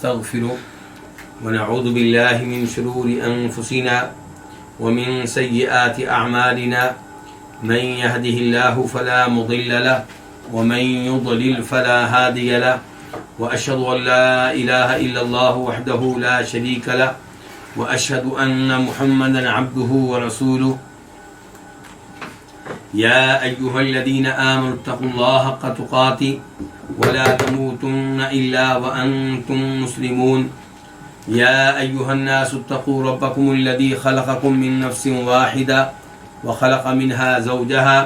ونستغفره ونعوذ بالله من شرور أنفسنا ومن سيئات أعمالنا من يهده الله فلا مضل له ومن يضلل فلا هادي له وأشهد أن لا إله إلا الله وحده لا شريك له وأشهد أن محمدا عبده ورسوله يا أيها الذين آمنوا اتقوا الله حق تقاته ولا تموتن إلا وأنتم مسلمون يا أيها الناس اتقوا ربكم الذي خلقكم من نفس واحدة وخلق منها زوجها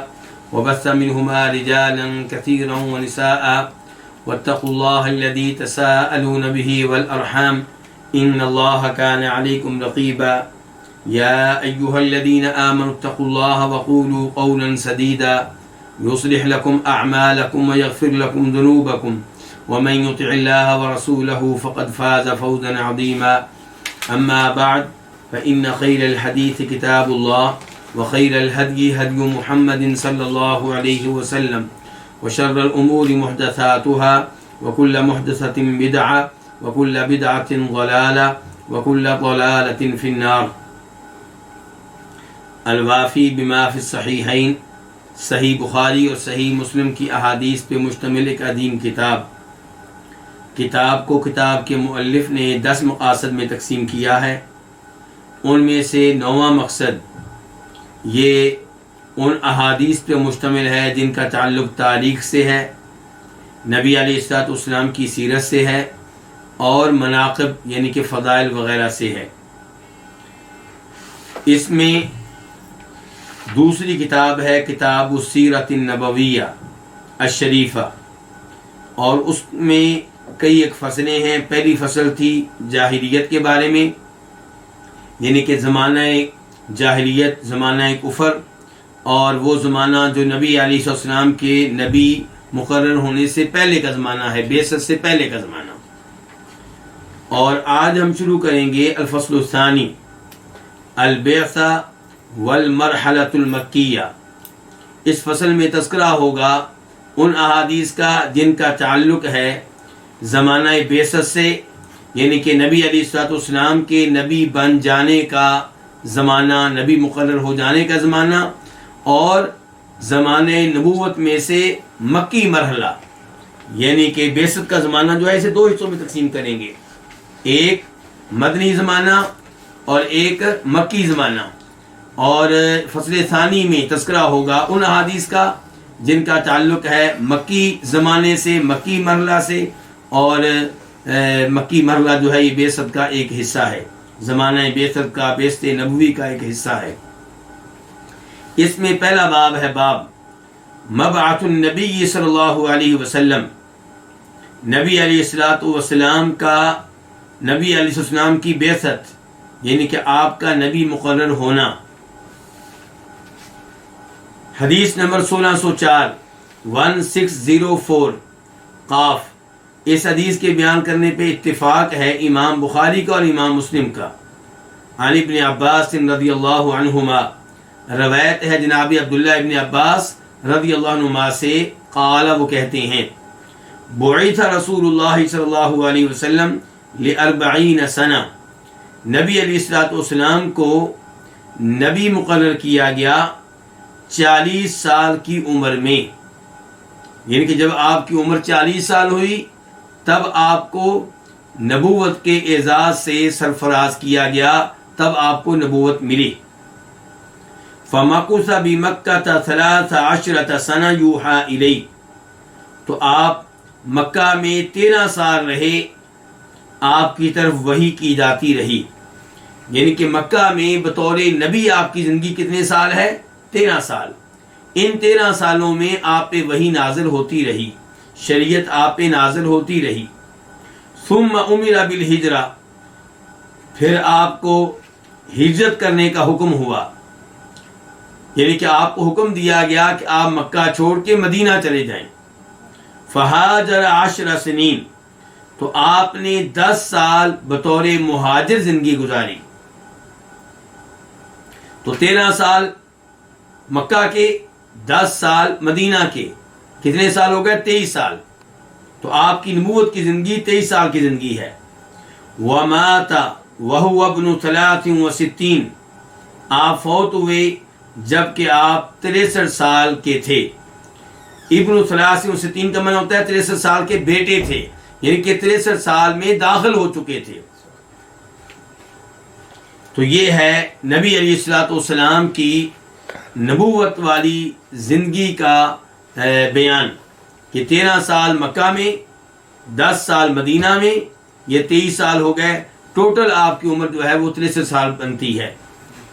وبث منهما رجالا كثيرا ونساء واتقوا الله الذي تساءلون به والأرحام إن الله كان عليكم رقيبا يا أيها الذين آمنوا اتقوا الله وقولوا قولا سديدا يصلح لكم أعمالكم ويغفر لكم ذنوبكم ومن يطع الله ورسوله فقد فاز فوزا عظيما أما بعد فإن خير الحديث كتاب الله وخير الهدي هدي محمد صلى الله عليه وسلم وشر الأمور محدثاتها وكل محدثة بدعة وكل بدعة ضلالة وكل ضلالة في النار الوافی بما فی الصحیحین صحیح بخاری اور صحیح مسلم کی احادیث پہ مشتمل ایک عظیم کتاب کو کتاب کے مؤلف نے 10 مقاصد میں تقسیم کیا ہے۔ ان میں سے 9واں مقصد یہ ان احادیث پہ مشتمل ہے جن کا تعلق تاریخ سے ہے، نبی علیہ الصلوۃ والسلام کی سیرت سے ہے اور مناقب یعنی کہ فضائل وغیرہ سے ہے۔ اس میں دوسری کتاب ہے کتاب السیرۃ النبویہ الشریفہ، اور اس میں کئی ایک فصلیں ہیں۔ پہلی فصل تھی جاہلیت کے بارے میں، یعنی کہ زمانہ جاہلیت، زمانہ کفر، اور وہ زمانہ جو نبی علیہ السلام کے نبی مقرر ہونے سے پہلے کا زمانہ ہے، بعثت سے پہلے کا زمانہ۔ اور آج ہم شروع کریں گے الفصل الثانی البعثہ والمرحلۃ المکیہ۔ اس فصل میں تذکرہ ہوگا ان احادیث کا جن کا تعلق ہے زمانہ بعثت سے، یعنی کہ نبی علیہ الصلوۃ والسلام کے نبی بن جانے کا زمانہ، نبی مقرر ہو جانے کا زمانہ، اور زمانہ نبوت میں سے مکی مرحلہ یعنی کہ بعثت کا زمانہ جو ہے اسے 2 حصوں میں تقسیم کریں گے، ایک مدنی زمانہ اور ایک مکی زمانہ۔ اور فصل ثانی میں تذکرہ ہوگا ان احادیث کا جن کا تعلق ہے مکی زمانے سے، مکی مرحلہ سے، اور مکی مرحلہ جو ہے یہ بعثت کا ایک حصہ ہے، زمانہ بعثت کا، بعثت نبوی کا ایک حصہ ہے۔ اس میں پہلا باب ہے باب مبعث النبی صلی اللہ علیہ وسلم، نبی علیہ الصلوۃ والسلام کا، نبی علیہ السلام کی بعثت یعنی کہ آپ کا نبی مقرر ہونا۔ حدیث نمبر 1604 1604 قاف۔ اس حدیث کے بیان کرنے پہ اتفاق ہے امام بخاری کا اور امام مسلم کا۔ عن ابن عباس رضی اللہ عنہما، روایت ہے جناب عبداللہ ابن عباس رضی اللہ عنہما سے، قال وہ کہتے ہیں بعث رسول اللہ صلی اللہ علیہ وسلم ل40 سنہ، نبی علیہ الصلوۃ والسلام کو نبی مقرر کیا گیا 40 سال کی عمر میں، یعنی کہ جب آپ کی عمر 40 سال ہوئی تب آپ کو نبوت کے اعزاز سے سرفراز کیا گیا، تب آپ کو نبوت ملی۔ فَمَكُثَ بِمَكَّةَ 13 سنہ یوحیٰ الیہ، تو آپ مکہ میں 13 سال رہے، آپ کی طرف وحی کی جاتی رہی، یعنی کہ مکہ میں بطور نبی آپ کی زندگی کتنے سال ہے؟ 13 سال۔ ان 13 سالوں میں آپ پہ وحی نازل ہوتی رہی، شریعت آپ پہ نازل ہوتی رہی۔ ثم امر بالہجرہ، پھر آپ کو ہجرت کرنے کا حکم ہوا، یعنی کہ آپ کو حکم دیا گیا کہ آپ مکہ چھوڑ کے مدینہ چلے جائیں۔ فہاجر 10 سنین، تو آپ نے 10 سال بطور مہاجر زندگی گزاری۔ تو 13 سال مکہ کے، 10 سال مدینہ کے، کتنے سال ہو گئے؟ 23 سال۔ تو آپ کی نبوت کی زندگی 23 سال کی زندگی ہے۔ ومات وهو ابن 63، آپ فوت ہوئے جبکہ آپ 63 سال کے تھے۔ ابن 63 کا معنی ہوتا ہے 63 سال کے بیٹے تھے، یعنی کہ 63 سال میں داخل ہو چکے تھے۔ تو یہ ہے نبی علیہ الصلوۃ والسلام کی نبوت والی زندگی کا بیان، کہ 13 سال مکہ میں، 10 سال مدینہ میں، یہ 23 سال ہو گئے، ٹوٹل آپ کی عمر جو ہے وہ 63 سال بنتی ہے،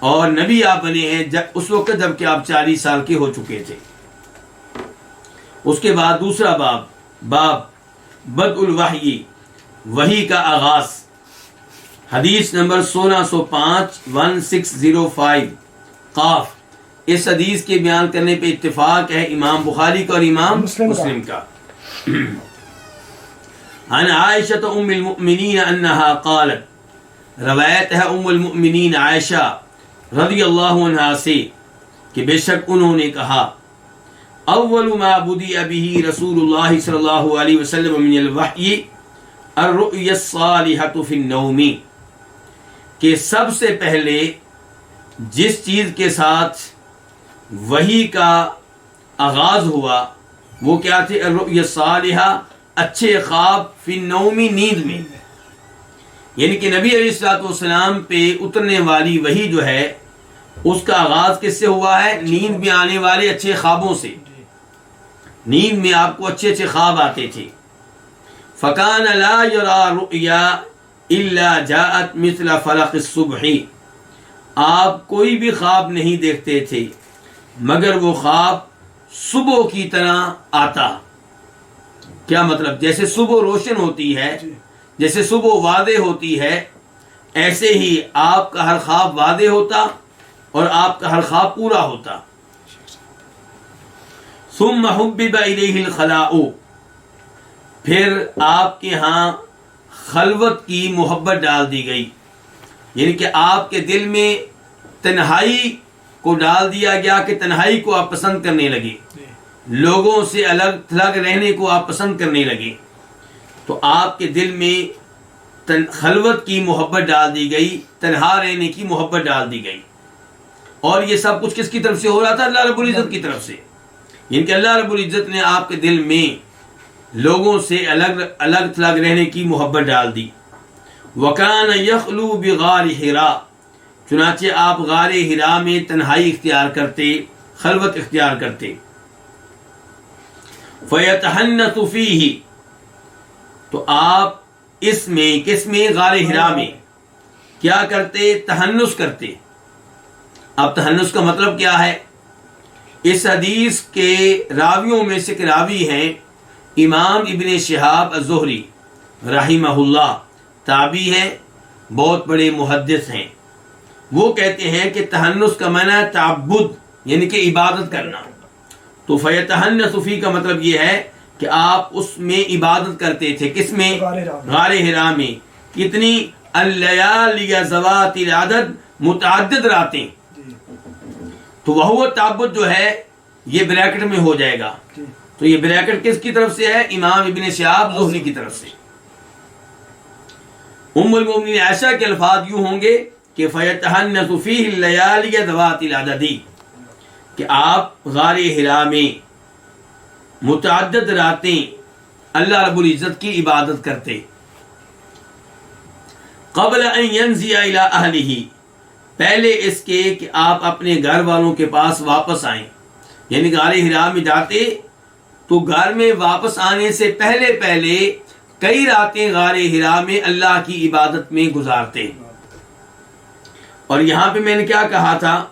اور نبی آپ بنے ہیں اس وقت جب کہ آپ 40 سال کے ہو چکے تھے۔ اس کے بعد دوسرا باب بدء الوحی، وحی کا آغاز، حدیث نمبر 1605 قاف۔ اس حدیث کے بیان کرنے پہ اتفاق ہے امام بخاری کا اور امام مسلم کا۔ عن عائشہ ام المؤمنین انہا قالت، روایت ہے ام المؤمنین عائشہ رضی اللہ عنہا سے کہ بے شک انہوں نے کہا، اول ما بدی به رسول اللہ صلی اللہ علیہ وسلم من الوحی الرؤیا الصالحۃ فی النوم، کہ سب سے پہلے جس چیز کے ساتھ وحی کا آغاز ہوا وہ کیا تھے؟ الرؤیا الصالحہ، اچھے خواب، فی النوم، نیند میں، یعنی کہ نبی علیہ الصلوۃ والسلام پہ اترنے والی وحی جو ہے اس کا آغاز کس سے ہوا ہے؟ نیند میں آنے والے اچھے خوابوں سے۔ نیند میں آپ کو اچھے اچھے خواب آتے تھے۔ فکان لا یرا رؤیا الا جاءت مثل فلق الصبح، آپ کوئی بھی خواب نہیں دیکھتے تھے مگر وہ خواب صبح کی طرح آتا۔ کیا مطلب؟ جیسے صبح روشن ہوتی ہے، جیسے صبح واضح ہوتی ہے، ایسے ہی آپ کا ہر خواب واضح ہوتا اور آپ کا ہر خواب پورا ہوتا۔ ثم حبب الیہ الخلاء، پھر آپ کے ہاں خلوت کی محبت ڈال دی گئی، یعنی کہ آپ کے دل میں تنہائی کو ڈال دیا گیا کہ تنہائی کو آپ پسند کرنے لگے، لوگوں سے الگ تھلگ رہنے کو آپ پسند کرنے لگے، تو آپ کے دل میں خلوت کی محبت ڈال دی گئی، تنہا رہنے کی محبت ڈال دی گئی۔ اور یہ سب کچھ کس کی طرف سے ہو رہا تھا؟ اللہ رب العزت کی طرف سے، یعنی کہ اللہ رب العزت نے آپ کے دل میں لوگوں سے الگ تھلگ رہنے کی محبت ڈال دی۔ وَكَانَ يَخْلُو بِغَارِ حِرَا، چنانچہ آپ غار حرا میں تنہائی اختیار کرتے، خلوت اختیار کرتے۔ فَيَتَحَنَّثُ فِيهِ، تو آپ اس میں، کس میں؟ غار حرا میں کیا کرتے؟ تحنث کرتے۔ اب تحنث کا مطلب کیا ہے؟ اس حدیث کے راویوں میں سے راوی ہیں امام ابن شہاب الزہری رحمہ اللہ، تابعی ہیں، بہت بڑے محدث ہیں۔ وہ کہتے ہیں کہ تحنث کا معنی ہے تعبد، یعنی کہ عبادت کرنا۔ تو فیتحنث فی کا مطلب یہ ہے کہ آپ اس میں عبادت کرتے تھے، کس میں؟ غار حرا میں۔ کتنی؟ اللیالی ذوات العدد، متعدد راتیں۔ تو وہ تعبد جو ہے یہ بریکٹ میں ہو جائے گا، تو یہ بریکٹ کس کی طرف سے ہے؟ امام ابن شہاب زہری کی طرف سے۔ ام المؤمنین عائشہ کے الفاظ یوں ہوں گے کہ فیتحنث فیہ اللیالی ذوات العدد، کہ آپ غار حرا میں متعدد راتیں اللہ رب العزت کی عبادت کرتے۔ قبل ان ینزی الی اہلہ، پہلے اس کے کہ آپ اپنے گھر والوں کے پاس واپس آئیں، یعنی غار حرا میں جاتے تو گھر میں واپس آنے سے پہلے کئی راتیں غار حرا میں اللہ کی عبادت میں گزارتے۔ اور یہاں پہ میں نے کیا کہا تھا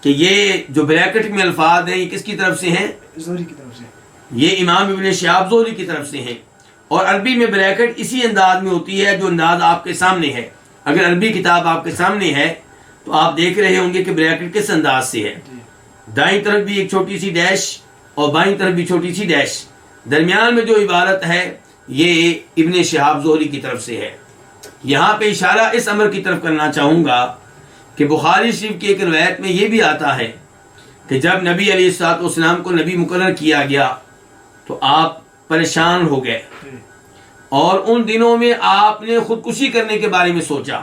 کہ یہ جو بریکٹ میں الفاظ ہیں یہ کس کی طرف سے ہیں؟ زہری کی طرف سے، یہ امام ابن شہاب زہری کی طرف سے ہیں۔ اور عربی میں بریکٹ اسی انداز میں ہوتی ہے جو انداز آپ کے سامنے ہے۔ اگر عربی کتاب آپ کے سامنے ہے تو آپ دیکھ رہے ہوں گے کہ بریکٹ کس انداز سے ہے، دائیں طرف بھی ایک چھوٹی سی ڈیش اور بائیں طرف بھی چھوٹی سی ڈیش، درمیان میں جو عبارت ہے یہ ابن شہاب زہری کی طرف سے ہے۔ یہاں پہ اشارہ اس امر کی طرف کرنا چاہوں گا کہ بخاری شریف کی ایک روایت میں یہ بھی آتا ہے کہ جب نبی علیہ الصلوۃ والسلام کو نبی مقرر کیا گیا تو آپ پریشان ہو گئے، اور ان دنوں میں آپ نے خودکشی کرنے کے بارے میں سوچا.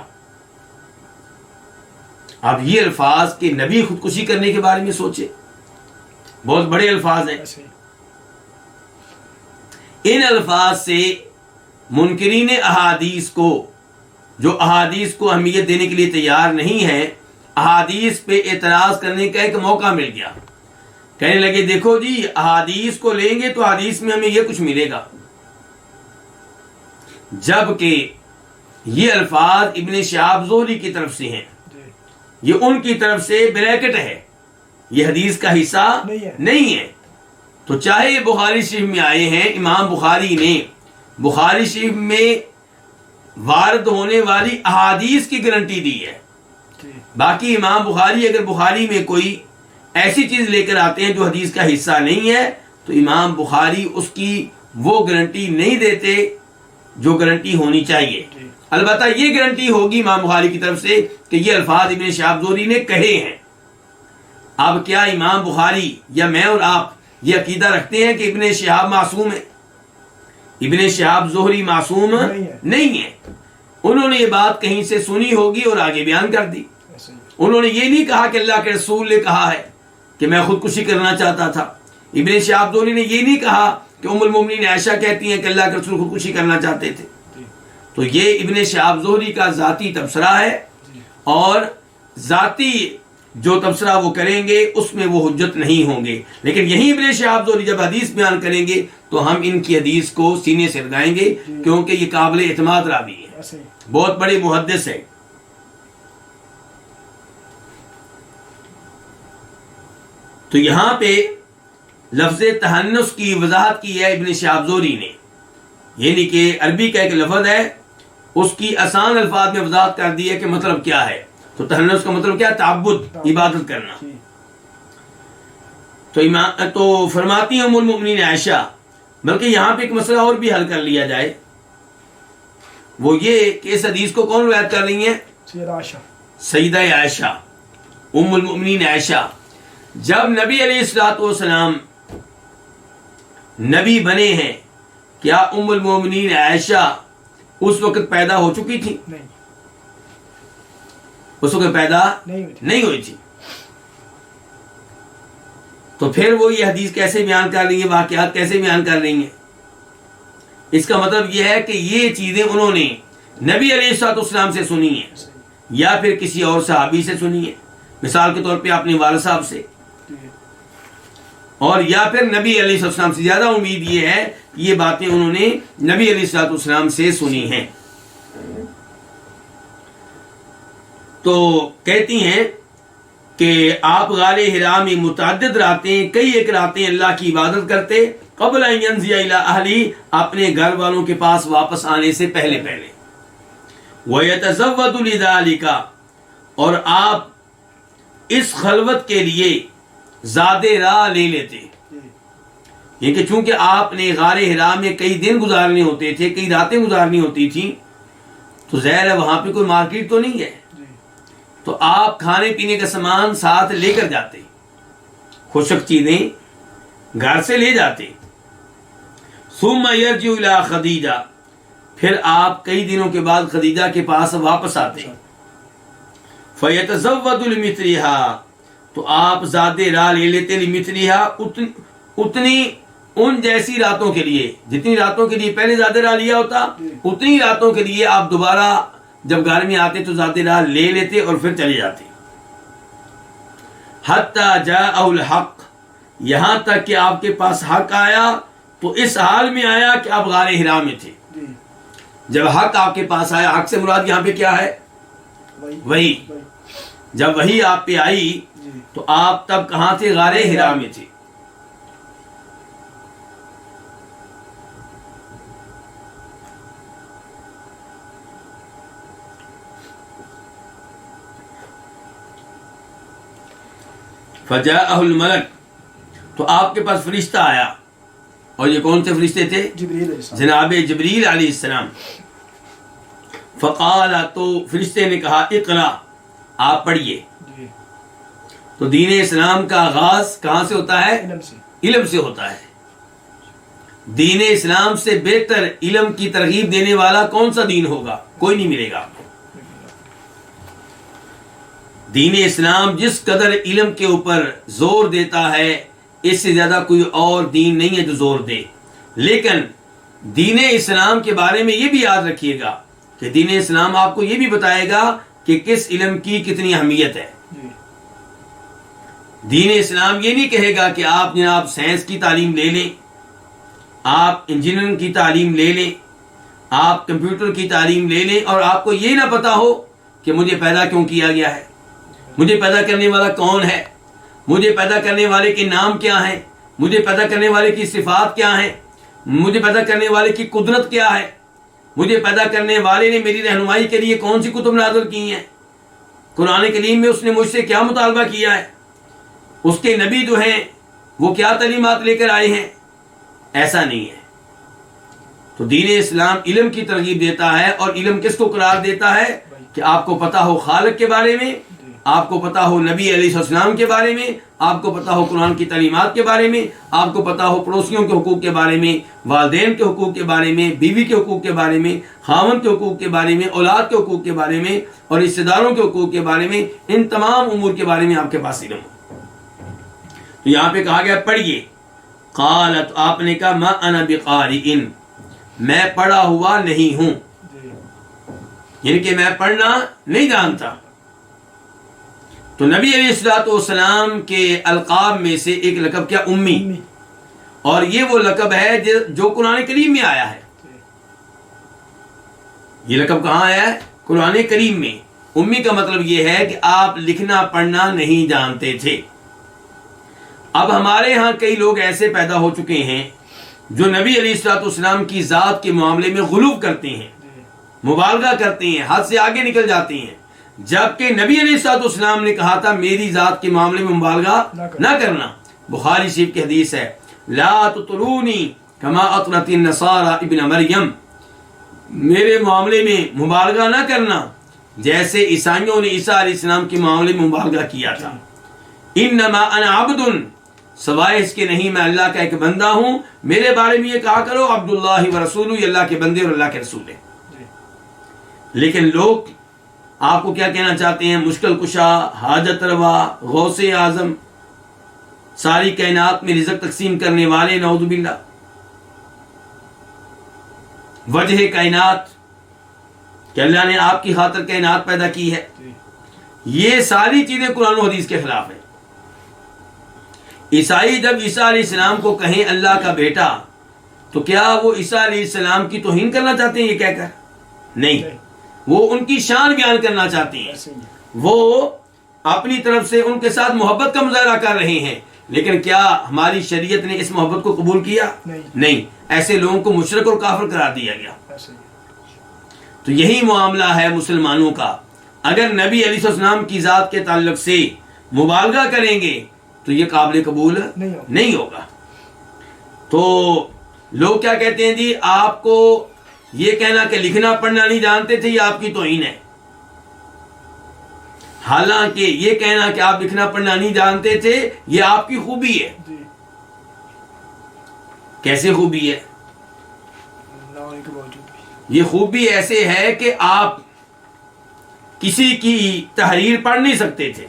اب یہ الفاظ کہ نبی خودکشی کرنے کے بارے میں سوچے، بہت بڑے الفاظ ہیں. ان الفاظ سے منکرین احادیث کو، جو احادیث کو اہمیت دینے کے لیے تیار نہیں ہے، احادیث پہ اعتراض کرنے کا ایک موقع مل گیا. کہنے لگے دیکھو جی احادیث کو لیں گے تو حدیث میں ہمیں یہ کچھ ملے گا، جبکہ یہ الفاظ ابن شہاب زہری کی طرف سے ہیں، یہ ان کی طرف سے بریکٹ ہے، یہ حدیث کا حصہ نہیں ہے. تو چاہے بخاری شریف میں آئے ہیں، امام بخاری نے بخاری شریف میں وارد ہونے والی احادیث کی گارنٹی دی ہے. باقی امام بخاری اگر بخاری میں کوئی ایسی چیز لے کر آتے ہیں جو حدیث کا حصہ نہیں ہے تو امام بخاری اس کی وہ گارنٹی نہیں دیتے جو گارنٹی ہونی چاہیے. البتہ یہ گارنٹی ہوگی امام بخاری کی طرف سے کہ یہ الفاظ ابن شہاب زہری نے کہے ہیں. اب کیا امام بخاری یا میں اور آپ یہ عقیدہ رکھتے ہیں کہ ابن شہاب معصوم ہے؟ ابن شہاب زہری معصوم نہیں ہے. انہوں نے یہ بات کہیں سے سنی ہوگی اور آگے بیان کر دی. انہوں نے یہ نہیں کہا کہ اللہ کے رسول نے کہا ہے کہ میں خودکشی کرنا چاہتا تھا. ابن شہاب زہری نے یہ نہیں کہا کہ ام المومنین عائشہ کہتی ہیں کہ اللہ کے رسول خودکشی کرنا چاہتے تھے. تو یہ ابن شہاب زہری کا ذاتی تبصرہ ہے، اور ذاتی جو تبصرہ وہ کریں گے اس میں وہ حجت نہیں ہوں گے. لیکن یہی ابن شہاب زہری جب حدیث بیان کریں گے تو ہم ان کی حدیث کو سینے سے لگائیں گے، کیونکہ یہ قابل اعتماد راوی ہے، بہت بڑے محدث ہے. تو یہاں پہ لفظ تہنس کی وضاحت کی ہے ابن شہاب زہری نے، یعنی کہ عربی کا ایک لفظ ہے، اس کی آسان الفاظ میں وضاحت کر دی ہے کہ مطلب کیا ہے. تو تہنس کا مطلب کیا؟ تعبد، عبادت کرنا. تو فرماتی ہیں ام المؤمنین عائشہ، بلکہ یہاں پہ ایک مسئلہ اور بھی حل کر لیا جائے، وہ یہ کہ اس حدیث کو کون روایت کر رہی ہیں؟ سیدہ عائشہ، ام المؤمنین عائشہ. جب نبی علیہ الصلوۃ والسلام نبی بنے ہیں، کیا ام المؤمنین عائشہ اس وقت پیدا ہو چکی تھی؟ نہیں، اس وقت پیدا نہیں ہوئی تھی. تو پھر وہ یہ حدیث کیسے بیان کر رہی ہیں، واقعات کیسے بیان کر رہی ہیں؟ اس کا مطلب یہ ہے کہ یہ چیزیں انہوں نے نبی علیہ الصلوۃ والسلام سے سنی ہیں، یا پھر کسی اور صحابی سے سنی ہیں، مثال کے طور پہ اپنے والد صاحب سے، اور یا پھر نبی علیہ السلام سے. زیادہ امید یہ ہے کہ یہ باتیں انہوں نے نبی علیہ السلام سے سنی ہیں. تو کہتی ہیں کہ آپ غار حرا میں متعدد راتیں، کئی ایک راتیں اللہ کی عبادت کرتے، قبل ان ینزی الی اہلی، اپنے گھر والوں کے پاس واپس آنے سے پہلے پہلے. وَيَتَزَوَّدُ لِذَلِكَ، اور آپ اس خلوت کے لیے زاد راہ لے لیتے. یہ کہ چونکہ آپ نے غار حرا میں کئی دن گزارنے ہوتے تھے، کئی راتیں گزارنی ہوتی تھیں، تو ظاہر ہے وہاں پہ کوئی مارکیٹ تو نہیں ہے، تو آپ کھانے پینے کا سامان ساتھ لے کر جاتے، خشک چیزیں گھر سے لے جاتے. ثم یرجع الی خدیجہ، پھر آپ کئی دنوں کے بعد خدیجہ کے پاس واپس آتے. فیتزود لمثلھا، تو آپ زاد راہ لے لیتے، لمثلھا، اتنی ان جیسی راتوں کے لیے، جتنی راتوں کے لیے پہلے زاد راہ لیا ہوتا اتنی راتوں کے لیے آپ دوبارہ جب گھر میں آتے تو زاد راہ لے لیتے اور پھر چلے جاتے. حتی جاء الحق، یہاں تک کہ آپ کے پاس حق آیا، تو اس حال میں آیا کہ آپ غار حرا میں تھے. جب حق آپ کے پاس آیا، حق سے مراد یہاں پہ کیا ہے؟ وہی. جب وہی آپ پہ آئی تو آپ تب کہاں تھے؟ غار حرا میں تھے. فجاءہ الملک، تو آپ کے پاس فرشتہ آیا، اور یہ کون سے فرشتے تھے؟ جناب جبریل علیہ السلام. فقال، تو فرشتے نے کہا، اقرا، آپ پڑھیے. تو دین اسلام کا آغاز کہاں سے ہوتا ہے؟ علم سے ہوتا ہے. دین اسلام سے بہتر علم کی ترغیب دینے والا کون سا دین ہوگا؟ کوئی نہیں ملے گا. دین اسلام جس قدر علم کے اوپر زور دیتا ہے اس سے زیادہ کوئی اور دین نہیں ہے جو زور دے. لیکن دین اسلام کے بارے میں یہ بھی یاد رکھیے گا کہ دین اسلام آپ کو یہ بھی بتائے گا کہ کس علم کی کتنی اہمیت ہے. دین اسلام یہ نہیں کہے گا کہ آپ جناب سائنس کی تعلیم لے لیں، آپ انجینئرنگ کی تعلیم لے لیں، آپ کمپیوٹر کی تعلیم لے لیں اور آپ کو یہ نہ پتا ہو کہ مجھے پیدا کیوں کیا گیا ہے، مجھے پیدا کرنے والا کون ہے، مجھے پیدا کرنے والے کے نام کیا ہیں، مجھے پیدا کرنے والے کی صفات کیا ہیں، مجھے پیدا کرنے والے کی قدرت کیا ہے، مجھے پیدا کرنے والے نے میری رہنمائی کے لیے کون سی کتب نازل کی ہیں، قرآن کریم میں اس نے مجھ سے کیا مطالبہ کیا ہے، اس کے نبی جو ہیں وہ کیا تعلیمات لے کر آئے ہیں. ایسا نہیں ہے. تو دین اسلام علم کی ترغیب دیتا ہے، اور علم کس کو قرار دیتا ہے کہ آپ کو پتا ہو خالق کے بارے میں، آپ کو پتا ہو نبی علیہ السلام کے بارے میں، آپ کو پتا ہو قرآن کی تعلیمات کے بارے میں، آپ کو پتا ہو پڑوسیوں کے حقوق کے بارے میں، والدین کے حقوق کے بارے میں، بیوی کے حقوق کے بارے میں، خاوند کے حقوق کے بارے میں، اولاد کے حقوق کے بارے میں، اور رشتہ داروں کے حقوق کے بارے میں. ان تمام امور کے بارے میں آپ کے پاس علم ہو. تو یہاں پہ کہا گیا پڑھیے. قالت، آپ نے کہا ما انا بقارئ، میں پڑھا ہوا نہیں ہوں، یعنی کہ میں پڑھنا نہیں جانتا. تو نبی علیہ الصلوۃ والسلام کے القاب میں سے ایک لقب کیا؟ امی. اور یہ وہ لقب ہے جو قرآن کریم میں آیا ہے. یہ لقب کہاں آیا ہے؟ قرآن کریم میں. امی کا مطلب یہ ہے کہ آپ لکھنا پڑھنا نہیں جانتے تھے. اب ہمارے ہاں کئی لوگ ایسے پیدا ہو چکے ہیں جو نبی علیہ الصلوۃ والسلام کی ذات کے معاملے میں غلو کرتے ہیں، مبالغہ کرتے ہیں، حد سے آگے نکل جاتے ہیں، جبکہ نبی علیہ الصلوۃ والسلام نے کہا تھا میری ذات کے معاملے میں مبالغہ نہ کرنا. بخاری شریف کی حدیث ہے، لا تطرونی کما اطرت النصارى ابن مریم، میرے معاملے میں مبالغہ نہ کرنا جیسے عیسائیوں نے عیسیٰ علیہ السلام کے معاملے میں مبالغہ کیا تھا. انما انا عبد، سوائے اس کے نہیں میں اللہ کا ایک بندہ ہوں. میرے بارے میں یہ کہا کرو عبداللہ و رسولہ، یہ اللہ کے بندے اور اللہ کے رسول ہیں. لیکن لوگ آپ کو کیا کہنا چاہتے ہیں؟ مشکل کشا، حاجت روا، غوث اعظم، ساری کائنات میں رزق تقسیم کرنے والے، نعوذ باللہ، وجہ کائنات، کہ اللہ نے آپ کی خاطر کائنات پیدا کی ہے. یہ ساری چیزیں قرآن و حدیث کے خلاف ہیں. عیسائی جب عیسیٰ علیہ السلام کو کہیں اللہ کا بیٹا تو کیا وہ عیسیٰ علیہ السلام کی توہین کرنا چاہتے ہیں یہ کہہ کر؟ نہیں، وہ ان کی شان بیان کرنا چاہتے ہیں، وہ اپنی طرف سے ان کے ساتھ محبت کا مظاہرہ کر رہے ہیں. لیکن کیا ہماری شریعت نے اس محبت کو قبول کیا؟ نہیں. ایسے لوگوں کو مشرک اور کافر قرار دیا گیا. تو یہی معاملہ ہے مسلمانوں کا. اگر نبی علیہ السلام کی ذات کے تعلق سے مبالغہ کریں گے تو یہ قابل قبول نہیں ہوگا. تو لوگ کیا کہتے ہیں؟ جی آپ کو یہ کہنا کہ لکھنا پڑھنا نہیں جانتے تھے یہ آپ کی توہین ہے. حالانکہ یہ کہنا کہ آپ لکھنا پڑھنا نہیں جانتے تھے یہ آپ کی خوبی ہے. کیسے خوبی ہے؟ یہ خوبی ایسے ہے کہ آپ کسی کی تحریر پڑھ نہیں سکتے تھے،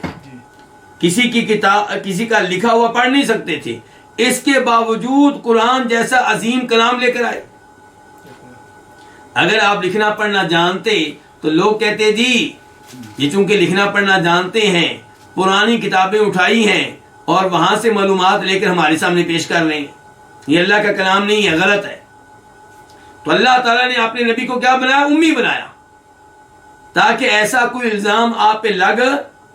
کسی کی کتاب، کسی کا لکھا ہوا پڑھ نہیں سکتے تھے، اس کے باوجود قرآن جیسا عظیم کلام لے کر آئے. اگر آپ لکھنا پڑھنا جانتے تو لوگ کہتے جی یہ چونکہ لکھنا پڑھنا جانتے ہیں پرانی کتابیں اٹھائی ہیں اور وہاں سے معلومات لے کر ہمارے سامنے پیش کر رہے ہیں، یہ اللہ کا کلام نہیں ہے، غلط ہے. تو اللہ تعالیٰ نے اپنے نبی کو کیا بنایا؟ امی بنایا، تاکہ ایسا کوئی الزام آپ پہ لگ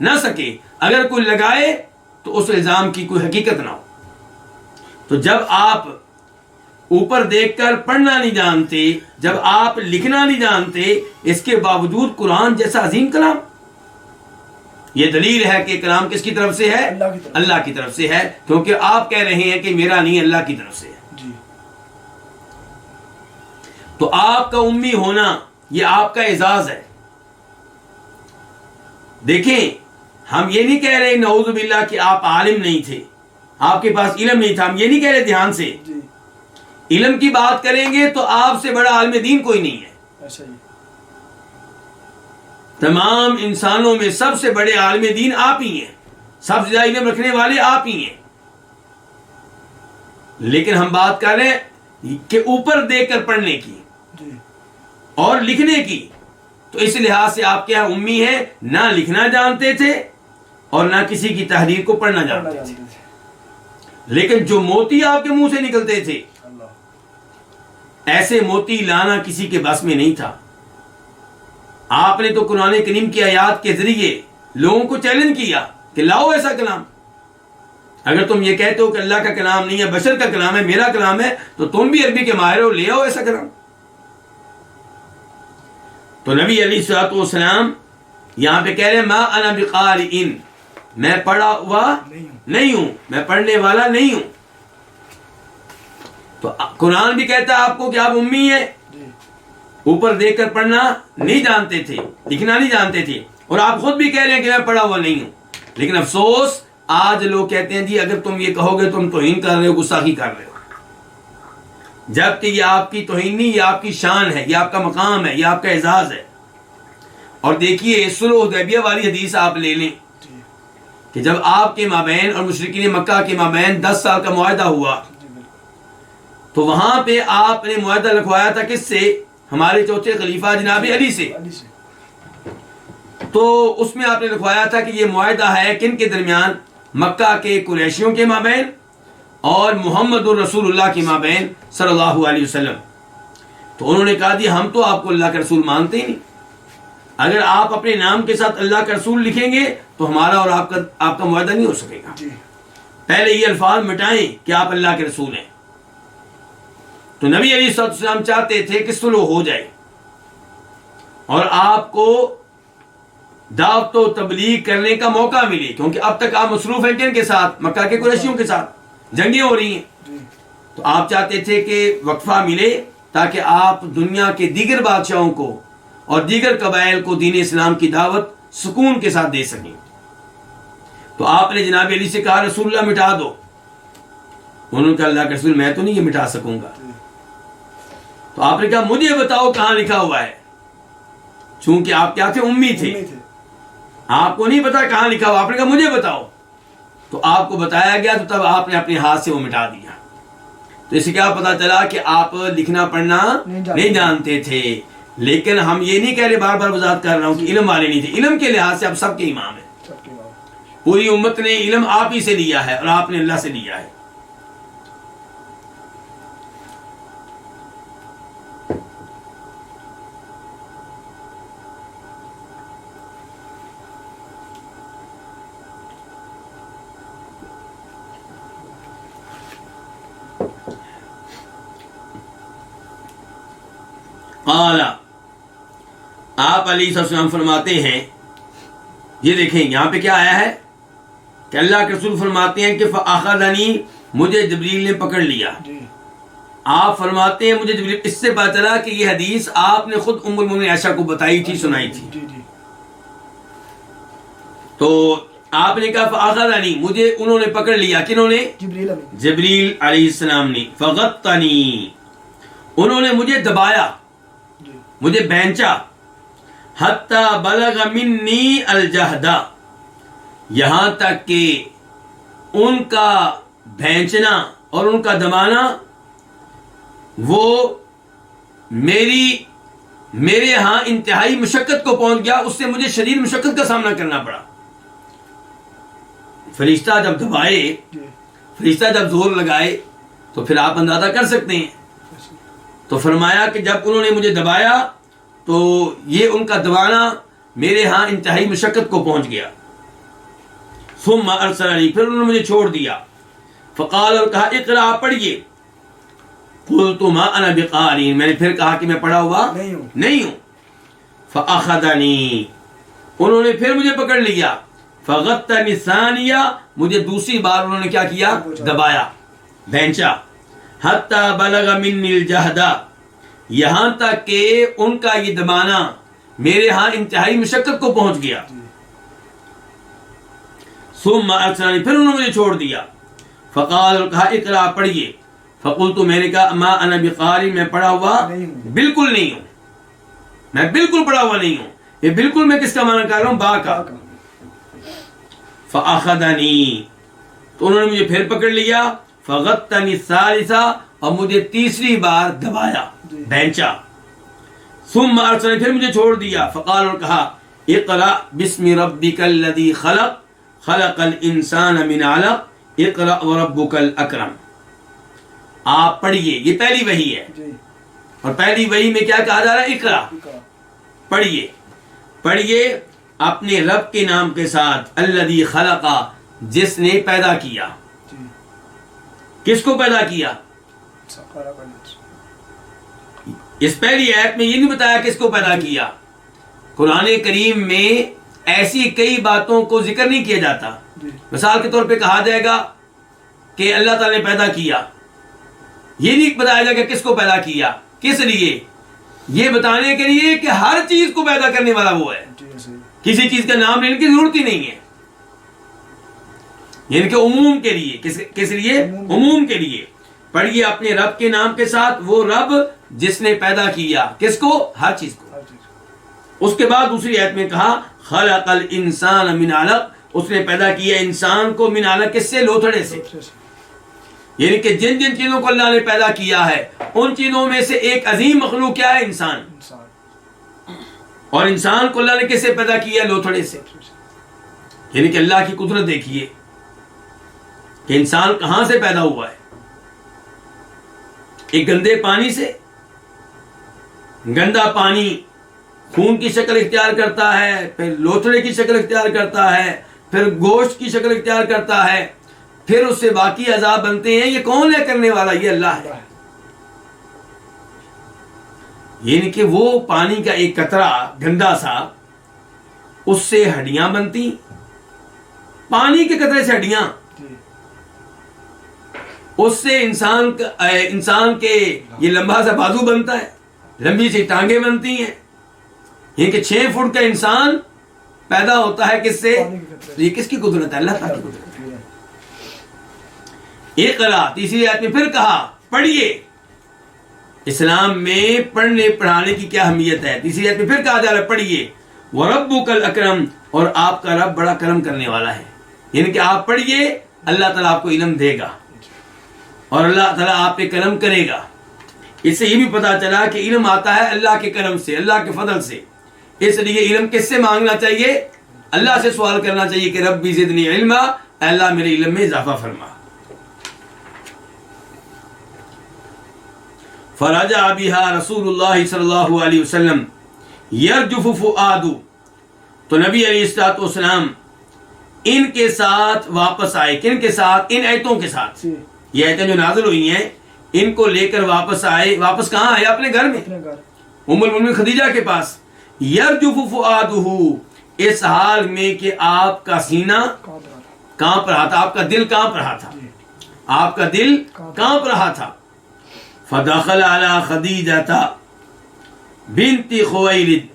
نہ سکے. اگر کوئی لگائے تو اس الزام کی کوئی حقیقت نہ ہو. تو جب آپ اوپر دیکھ کر پڑھنا نہیں جانتے، جب آپ لکھنا نہیں جانتے، اس کے باوجود قرآن جیسا عظیم کلام، یہ دلیل ہے کہ کلام کس کی طرف سے ہے؟ اللہ کی طرف سے ہے، کیونکہ آپ کہہ رہے ہیں کہ میرا نہیں، اللہ کی طرف سے ہے. تو آپ کا امی ہونا یہ آپ کا اعزاز ہے. دیکھیں ہم یہ نہیں کہہ رہے نعوذ باللہ کہ آپ عالم نہیں تھے، آپ کے پاس علم نہیں تھا، ہم یہ نہیں کہہ رہے دھیان سے. علم کی بات کریں گے تو آپ سے بڑا عالم دین کوئی نہیں ہے. ایسا ہی. تمام انسانوں میں سب سے بڑے عالم دین آپ ہی ہیں, سب سے زیادہ علم رکھنے والے آپ ہی ہیں. لیکن ہم بات کر رہے ہیں کہ اوپر دیکھ کر پڑھنے کی اور لکھنے کی, تو اس لحاظ سے آپ کیا امی ہیں, نہ لکھنا جانتے تھے اور نہ کسی کی تحریر کو پڑھنا جانتے تھے. لیکن جو موتی آپ کے منہ سے نکلتے تھے, ایسے موتی لانا کسی کے بس میں نہیں تھا. آپ نے تو قرآن کریم کی آیات کے ذریعے لوگوں کو چیلنج کیا کہ لاؤ ایسا کلام. اگر تم یہ کہتے ہو کہ اللہ کا کلام نہیں ہے, بشر کا کلام ہے, میرا کلام ہے, تو تم بھی عربی کے ماہر ہو, لے آؤ ایسا کلام. تو نبی علیہ الصلوۃ والسلام یہاں پہ کہہ رہے ہیں ما انا بقارئ, میں پڑھا ہوا نہیں ہوں, میں پڑھنے والا نہیں ہوں. تو قرآن بھی کہتا ہے آپ کو کہ آپ امی ہیں, اوپر دیکھ کر پڑھنا نہیں جانتے تھے, لکھنا نہیں جانتے تھے, اور آپ خود بھی کہہ رہے ہیں کہ میں پڑھا ہوا نہیں ہوں. لیکن افسوس آج لوگ کہتے ہیں جی اگر تم یہ کہو گے تم توہین کر رہے ہو, گستاخی کر رہے ہو, جبکہ یہ آپ کی توہین نہیں, یہ آپ کی شان ہے, یہ آپ کا مقام ہے, یہ آپ کا اعزاز ہے. اور دیکھیے صلح حدیبیہ والی حدیث آپ لے لیں کہ جب آپ کے مابین اور مشرکین مکہ کے مابین 10 سال کا معاہدہ ہوا, تو وہاں پہ آپ نے معاہدہ لکھوایا تھا کس سے؟ ہمارے چوتھے خلیفہ جناب علی سے. تو اس میں آپ نے لکھوایا تھا کہ یہ معاہدہ ہے کن کے درمیان؟ مکہ کے قریشیوں کے مابین اور محمد الرسول اللہ کے مابین صلی اللہ علیہ وسلم. تو انہوں نے کہا جی ہم تو آپ کو اللہ کا رسول مانتے ہی نہیں, اگر آپ اپنے نام کے ساتھ اللہ کا رسول لکھیں گے تو ہمارا اور آپ کا معاہدہ نہیں ہو سکے گا. پہلے یہ الفاظ مٹائیں کہ آپ اللہ کے رسول ہیں. تو نبی علیہ السلام چاہتے تھے کہ صلح ہو جائے اور آپ کو دعوت و تبلیغ کرنے کا موقع ملے, کیونکہ اب تک آپ مصروف ہیں کن کے ساتھ؟ مکہ کے قریشیوں کے ساتھ, جنگیں ہو رہی ہیں. تو آپ چاہتے تھے کہ وقفہ ملے تاکہ آپ دنیا کے دیگر بادشاہوں کو اور دیگر قبائل کو دین اسلام کی دعوت سکون کے ساتھ دے سکیں. تو آپ نے جناب علی سے کہا رسول اللہ مٹا دو. انہوں نے کہا اللہ کے رسول میں تو نہیں یہ مٹا سکوں گا. تو آپ نے کہا مجھے بتاؤ کہاں لکھا ہوا ہے, چونکہ آپ کیا تھے؟ امی تھے, آپ کو نہیں پتا کہاں لکھا ہوا. آپ نے کہا مجھے بتاؤ, تو آپ کو بتایا گیا, تو تب آپ نے اپنے ہاتھ سے وہ مٹا دیا. تو اس سے کیا پتا چلا کہ آپ لکھنا پڑھنا نہیں جانتے تھے. لیکن ہم یہ نہیں کہہ رہے, بار بار وضاحت کر رہا ہوں کہ علم والے نہیں تھے. علم کے لحاظ سے آپ سب کے امام ہیں, پوری امت نے علم آپ ہی سے لیا ہے اور آپ نے اللہ سے لیا ہے. قال, آپ علیہ السلام فرماتے ہیں, یہ دیکھیں یہاں پہ کیا آیا ہے کہ اللہ کے رسول فرماتے ہیں کہ فاخذنی, مجھے جبریل نے پکڑ لیا. آپ فرماتے ہیں مجھے جبریل, اس سے پتہ چلا کہ یہ حدیث آپ نے خود ام المؤمنین عائشہ کو بتائی تھی, سنائی تھی. تو آپ نے کہا فاخذنی, مجھے انہوں نے پکڑ لیا. کنہوں نے؟ جبریل علیہ السلام نے. فغطنی, انہوں نے مجھے دبایا, مجھے بھینچا. حتی بلغ منی الجہدہ, یہاں تک کہ ان کا بھینچنا اور ان کا دبانا وہ میرے ہاں انتہائی مشقت کو پہنچ گیا. اس سے مجھے شدید مشقت کا سامنا کرنا پڑا. فرشتہ جب دبائے, فرشتہ جب زور لگائے تو پھر آپ اندازہ کر سکتے ہیں. تو فرمایا کہ جب انہوں نے مجھے دبایا تو یہ ان کا دبانا میرے ہاں انتہائی مشقت کو پہنچ گیا. ثم ارسلنی, پھر انہوں نے مجھے چھوڑ دیا. فقال, اور کہا اقرا, پڑھیے. قلت ما انا بقارئ, میں نے پھر کہا کہ میں پڑھا ہوا نہیں ہوں. فاخذنی, انہوں نے پھر مجھے پکڑ لیا. فغطنی ثانیہ, مجھے دوسری بار انہوں نے کیا کیا؟ دبایا, بھینچا. حتی بلغ منی الجہدہ, یہاں تک کہ ان کا یہ دبانا میرے ہاں انتہائی مشقت کو پہنچ گیا. ثم ارسلنی, پھر انہوں نے مجھے چھوڑ دیا. فقال, کہا اقرا, پڑھیے. فقلت میں نے کہا ما انا بقاری میں پڑھا ہوا بالکل نہیں ہوں، میں بالکل پڑھا ہوا نہیں ہوں. یہ بالکل میں کس کا معنی کر رہا ہوں؟ با کا. فاخذنی تو انہوں نے مجھے پھر پکڑ لیا. فغطنی الثالثہ اور مجھے تیسری بار دبایا، بینچا. ثم ارسلنی پھر مجھے چھوڑ دیا. فقال اور کہا اقرأ بسم ربک الذی خلق خلق الانسان من علق اقرأ وربک الاکرم. آپ پڑھیے، یہ پہلی وحی ہے اور پہلی وحی میں کیا کہا جا رہا ہے؟ اقرأ، پڑھیے پڑھیے اپنے رب کے نام کے ساتھ، الذی خلق جس نے پیدا کیا. کس کو پیدا کیا؟ اس پہلی آیت میں یہ نہیں بتایا کس کو پیدا کیا. قرآن کریم میں ایسی کئی باتوں کو ذکر نہیں کیا جاتا. مثال کے طور پہ کہا جائے گا کہ اللہ تعالی نے پیدا کیا، یہ نہیں بتایا جائے گا کس کو پیدا کیا. کس لیے؟ یہ بتانے کے لیے کہ ہر چیز کو پیدا کرنے والا وہ ہے، کسی چیز کا نام لینے کی ضرورت ہی نہیں ہے. یعنی کہ عموم کے لیے. کس لیے؟ عموم کے لیے. پڑھیے اپنے رب کے نام کے ساتھ، وہ رب جس نے پیدا کیا کس کو؟ ہر چیز کو. اس کے بعد دوسری آیت میں کہا خلق الانسان من علق، اس نے پیدا کیا انسان کو من علق، کس سے؟ لوتھڑے سے. یعنی کہ جن جن چیزوں کو اللہ نے پیدا کیا ہے ان چیزوں میں سے ایک عظیم مخلوق کیا ہے؟ انسان. اور انسان کو اللہ نے کس سے پیدا کیا؟ لوتھڑے سے. یعنی کہ اللہ کی قدرت دیکھیے کہ انسان کہاں سے پیدا ہوا ہے. ایک گندے پانی سے. گندا پانی خون کی شکل اختیار کرتا ہے، پھر لوتھڑے کی شکل اختیار کرتا ہے، پھر گوشت کی شکل اختیار کرتا ہے، پھر اس سے باقی اعضاء بنتے ہیں. یہ کون ہے کرنے والا؟ یہ اللہ ہے. یعنی کہ وہ پانی کا ایک قطرہ گندا سا، اس سے ہڈیاں بنتی، پانی کے قطرے سے ہڈیاں، اس سے انسان کے یہ لمبا سا بازو بنتا ہے، لمبی سی ٹانگیں بنتی ہیں. یہ کہ 6 فٹ کا انسان پیدا ہوتا ہے کس سے؟ یہ کس کی قدرت ہے؟ اللہ تعالیٰ کی قدرت ہے. اقرا تیسری آیت میں پھر کہا پڑھیے. اسلام میں پڑھنے پڑھانے کی کیا اہمیت ہے. تیسری آیت میں پھر کہا جا رہا ہے پڑھیے وربک الاکرم، اور آپ کا رب بڑا کرم کرنے والا ہے. یعنی کہ آپ پڑھیے، اللہ تعالیٰ آپ کو علم دے گا اور اللہ تعالیٰ آپ پہ کرم کرے گا. اس سے یہ بھی پتا چلا کہ علم آتا ہے اللہ کے کرم سے، اللہ کے فضل سے. اس لیے علم کس سے مانگنا چاہیے؟ اللہ سے سوال کرنا چاہیے کہ ربی زدنی علما، اللہ میرے علم میں اضافہ فرما. فرجع بها رسول اللہ صلی اللہ علیہ وسلم یرجف فؤاد، تو نبی علیہ الصلوۃ والسلام ان کے ساتھ واپس آئے. کن کے ساتھ؟ ان آیتوں کے ساتھ. یہ آیتیں جو نازل ہوئی ہیں ان کو لے کر واپس آئے. واپس کہاں آئے؟ اپنے گھر میں، ام المؤمنین خدیجہ کے پاس. یرجف فؤادہ، اس حال میں کہ آپ کا سینہ کانپ رہا تھا، آپ کا دل کانپ رہا تھا، آپ کا دل کانپ رہا تھا. فدخل علی خدیجہ بنت خویلد،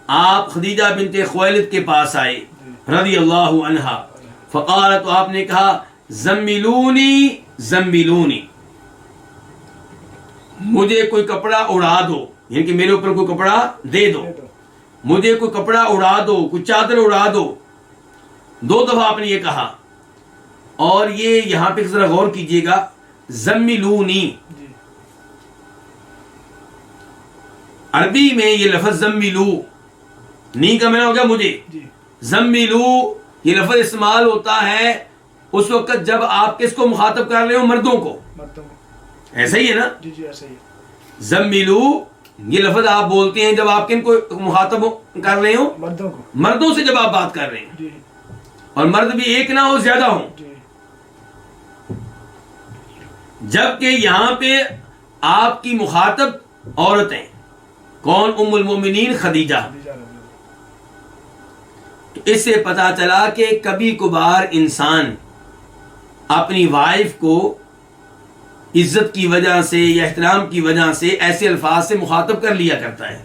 آپ خدیجہ بنت خویلد کے پاس آئے رضی اللہ عنہا. فقالت، تو آپ نے کہا زملونی زملونی، مجھے کوئی کپڑا اڑا دو، یعنی کہ میرے اوپر کوئی کپڑا دے دو، مجھے کوئی کپڑا اڑا دو، کوئی چادر اڑا دو. 2 دفعہ آپ نے یہ کہا. اور یہ یہاں پہ ذرا غور کیجئے گا، زملونی عربی میں یہ لفظ زملو، نی کا معنی ہو گیا مجھے، زملو یہ لفظ استعمال ہوتا ہے اس وقت جب آپ کس کو مخاطب کر رہے ہو؟ مردوں کو. ایسا ہی ہے نا؟ زملو یہ لفظ آپ بولتے ہیں جب آپ کن کو مخاطب کر رہے ہو؟ مردوں سے جب آپ بات کر رہے ہیں، اور مرد بھی ایک نہ ہو، زیادہ ہوں. جبکہ یہاں پہ آپ کی مخاطب عورتیں، کون؟ ام المؤمنین خدیجہ. تو اس سے پتا چلا کہ کبھی کبھار انسان اپنی وائف کو عزت کی وجہ سے یا احترام کی وجہ سے ایسے الفاظ سے مخاطب کر لیا کرتا ہے.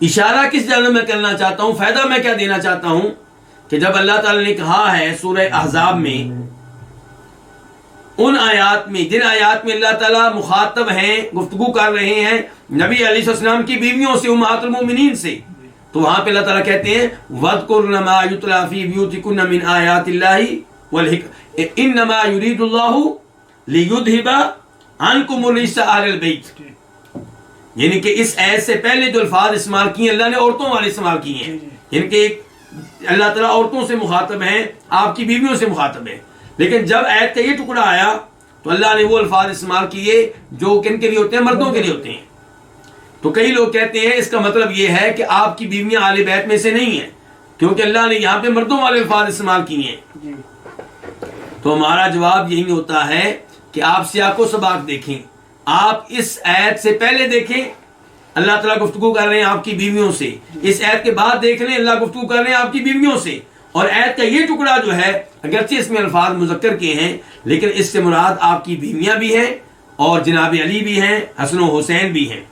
اشارہ کس جانب میں کرنا چاہتا ہوں، فائدہ میں کیا دینا چاہتا ہوں کہ جب اللہ تعالی نے کہا ہے سورہ احزاب میں ان آیات میں، جن آیات میں اللہ تعالیٰ مخاطب ہیں، گفتگو کر رہے ہیں نبی علیہ السلام کی بیویوں سے، امہات المومنین سے، تو وہاں پہ اللہ تعالیٰ کہتے ہیں وَاذْكُرْنَ مَا يُتْلَىٰ فِي بُيُوتِكُنَّ مِنْ آيَاتِ اللَّهِ وَالْحِكْمَةِ إِنَّمَا يُرِيدُ اللَّهُ لِيُذْهِبَ عَنْكُمُ الرِّجْسَ أَهْلَ الْبَيْتِ، یعنی کہ اس آیت سے پہلے جو الفاظ استعمال کیے اللہ نے عورتوں والے استعمال کیے ہیں، یعنی کہ اللہ تعالیٰ عورتوں سے مخاطب ہیں، آپ کی بیویوں سے مخاطب ہیں، لیکن جب آیت کا یہ ٹکڑا آیا تو اللہ نے وہ الفاظ استعمال کیے جو کن کے لیے ہوتے ہیں؟ مردوں کے لیے ہوتے ہیں۔ تو کئی لوگ کہتے ہیں اس کا مطلب یہ ہے کہ آپ کی بیویاں آل بیت میں سے نہیں ہیں، کیونکہ اللہ نے یہاں پہ مردوں والے الفاظ استعمال کیے ہیں۔ تو ہمارا جواب یہی ہوتا ہے کہ آپ سیاق و سباق دیکھیں، آپ اس آیت سے پہلے دیکھیں اللہ تعالیٰ گفتگو کر رہے ہیں آپ کی بیویوں سے، اس آیت کے بعد دیکھ لیں اللہ گفتگو کر رہے ہیں آپ کی بیویوں سے، اور آیت کا یہ ٹکڑا جو ہے اگرچہ اس میں الفاظ مذکر کے ہیں لیکن اس سے مراد آپ کی بیویاں بھی ہیں اور جناب علی بھی ہیں، حسن و حسین بھی ہیں،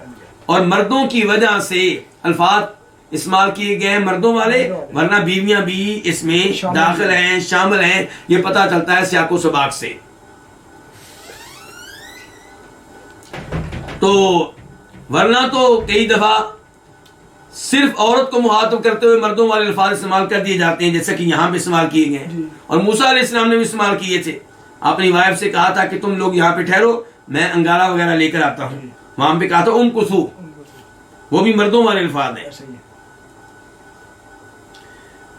اور مردوں کی وجہ سے الفاظ استعمال کیے گئے ہیں مردوں والے، ورنہ بیویاں بھی اس میں داخل ہیں، شامل ہیں، یہ پتہ چلتا ہے سیاق و سباق سے۔ تو ورنہ تو کئی دفعہ صرف عورت کو مخاطب کرتے ہوئے مردوں والے الفاظ استعمال کر دیے جاتے ہیں، جیسا کہ یہاں پہ استعمال کیے گئے ہیں، اور موسیٰ علیہ السلام نے بھی استعمال کیے تھے۔ اپنی وائف سے کہا تھا کہ تم لوگ یہاں پہ ٹھہرو، میں انگارہ وغیرہ لے کر آتا ہوں، وہاں پہ کہا تھا کسو، وہ بھی مردوں والے الفاظ ہیں۔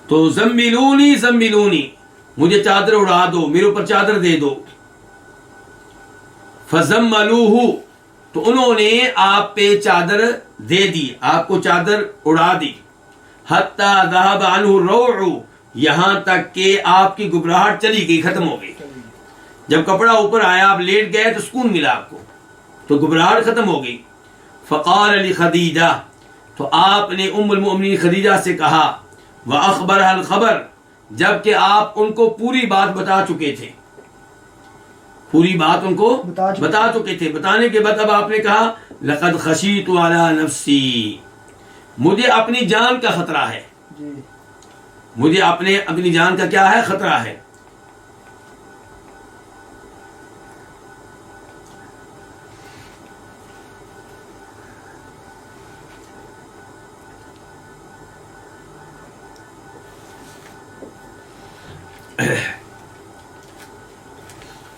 تو زملونی زملونی، مجھے چادر اڑا دو، میرے اوپر چادر دے دو۔ فزملوہ، تو انہوں نے آپ پہ چادر دے دی، آپ کو چادر اڑا دی۔ حتی ذہب عنہ الروع، یہاں تک کہ آپ کی گھبراہٹ چلی گئی، ختم ہو گئی۔ جب کپڑا اوپر آیا آپ لیٹ گئے تو سکون ملا آپ کو، تو گھبراہٹ ختم ہو گئی۔ فقال لخدیجہ، تو آپ نے ام المؤمنین خدیجہ سے کہا، وَأَخْبَرَهَا الْخَبَرَ، جبکہ آپ ان کو پوری بات بتا چکے تھے، پوری بات ان کو بتا چکے تھے۔ بتانے کے بعد اب آپ نے کہا لقد خشیت علی نفسی، مجھے اپنی جان کا خطرہ ہے، مجھے اپنی جان کا کیا ہے؟ خطرہ ہے۔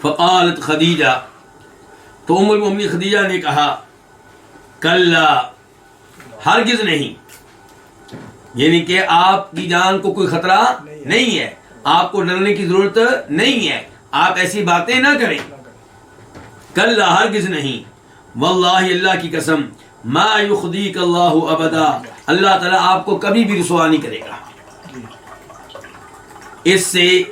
فقالت خدیجہ، تو ام المؤمنین خدیجہ نے کہا کلا، ہرگز نہیں، یعنی کہ آپ کی جان کو کوئی خطرہ نہیں ہے، آپ کو ڈرنے کی ضرورت نہیں ہے، آپ ایسی باتیں نہ کریں۔ کلا، ہرگز نہیں، واللہ، اللہ کی قسم، ما یخزیک اللہ ابدا، اللہ تعالیٰ آپ کو کبھی بھی رسوا نہیں کرے گا۔ اس سے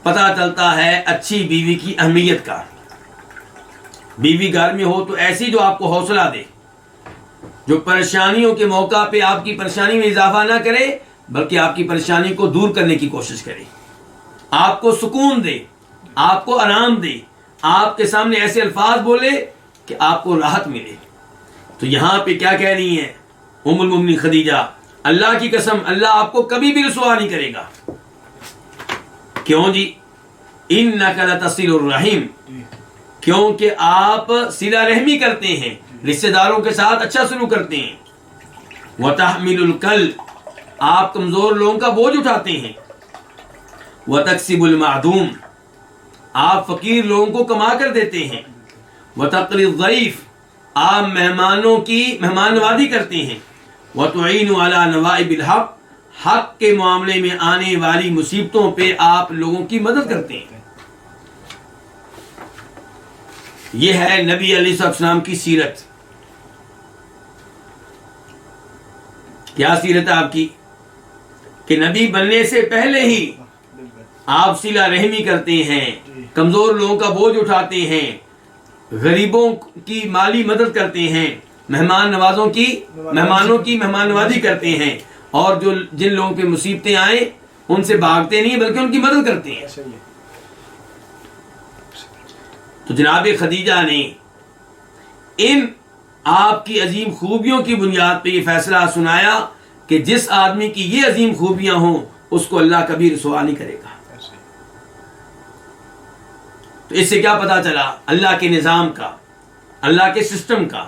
پتہ چلتا ہے اچھی بیوی کی اہمیت کا۔ بیوی گھر میں ہو تو ایسی جو آپ کو حوصلہ دے، جو پریشانیوں کے موقع پہ آپ کی پریشانی میں اضافہ نہ کرے بلکہ آپ کی پریشانی کو دور کرنے کی کوشش کرے، آپ کو سکون دے، آپ کو آرام دے، آپ کے سامنے ایسے الفاظ بولے کہ آپ کو راحت ملے۔ تو یہاں پہ کیا کہہ رہی ہیں ام المؤمنین خدیجہ؟ اللہ کی قسم، اللہ آپ کو کبھی بھی رسوا نہیں کرے گا۔ کیوں جی؟ انک لتصل الرحیم، کیونکہ آپ صلہ رحمی کرتے ہیں، رشتہ داروں کے ساتھ اچھا سلوک کرتے ہیں۔ وتحمل الکل، آپ کمزور لوگوں کا بوجھ اٹھاتے ہیں۔ وتکسب المعدوم، آپ فقیر لوگوں کو کما کر دیتے ہیں۔ وتقری الضیف، آپ مہمانوں کی مہمان نوازی کرتے ہیں۔ وتعین علی نوائب الحق، حق کے معاملے میں آنے والی مصیبتوں پہ آپ لوگوں کی مدد کرتے ہیں۔ یہ ہے نبی علیہ السلام کی سیرت۔ کیا سیرت ہے آپ کی؟ کہ نبی بننے سے پہلے ہی آپ صلہ رحمی کرتے ہیں، کمزور لوگوں کا بوجھ اٹھاتے ہیں، غریبوں کی مالی مدد کرتے ہیں، مہمانوں کی مہمان نوازی کرتے ہیں، اور جو جن لوگوں پہ مصیبتیں آئیں ان سے بھاگتے نہیں بلکہ ان کی مدد کرتے ہیں۔ تو جناب خدیجہ نے ان آپ کی عظیم خوبیوں کی بنیاد پہ یہ فیصلہ سنایا کہ جس آدمی کی یہ عظیم خوبیاں ہوں اس کو اللہ کبھی رسوا نہیں کرے گا۔ تو اس سے کیا پتا چلا اللہ کے نظام کا، اللہ کے سسٹم کا،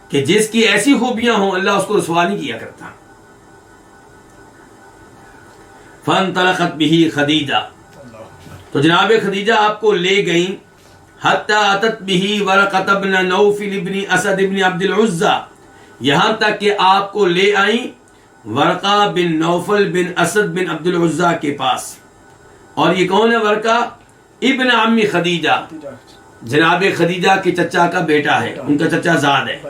کہ جس کی ایسی خوبیاں ہوں اللہ اس کو رسوا نہیں کیا کرتا. فانطلقت به خدیجہ، تو جناب خدیجہ آپ کو لے گئیں. حتی اتت به ورقۃ بن نوفل بن اسد بن عبد العزى، یہاں تک کہ آپ کو لے آئیں ورقہ بن نوفل بن اسد بن عبد العزى کے پاس. اور یہ کون ہے ورقہ؟ ابن عم خدیجہ، جناب خدیجہ کے چچا کا بیٹا ہے، ان کا چچا زاد ہے.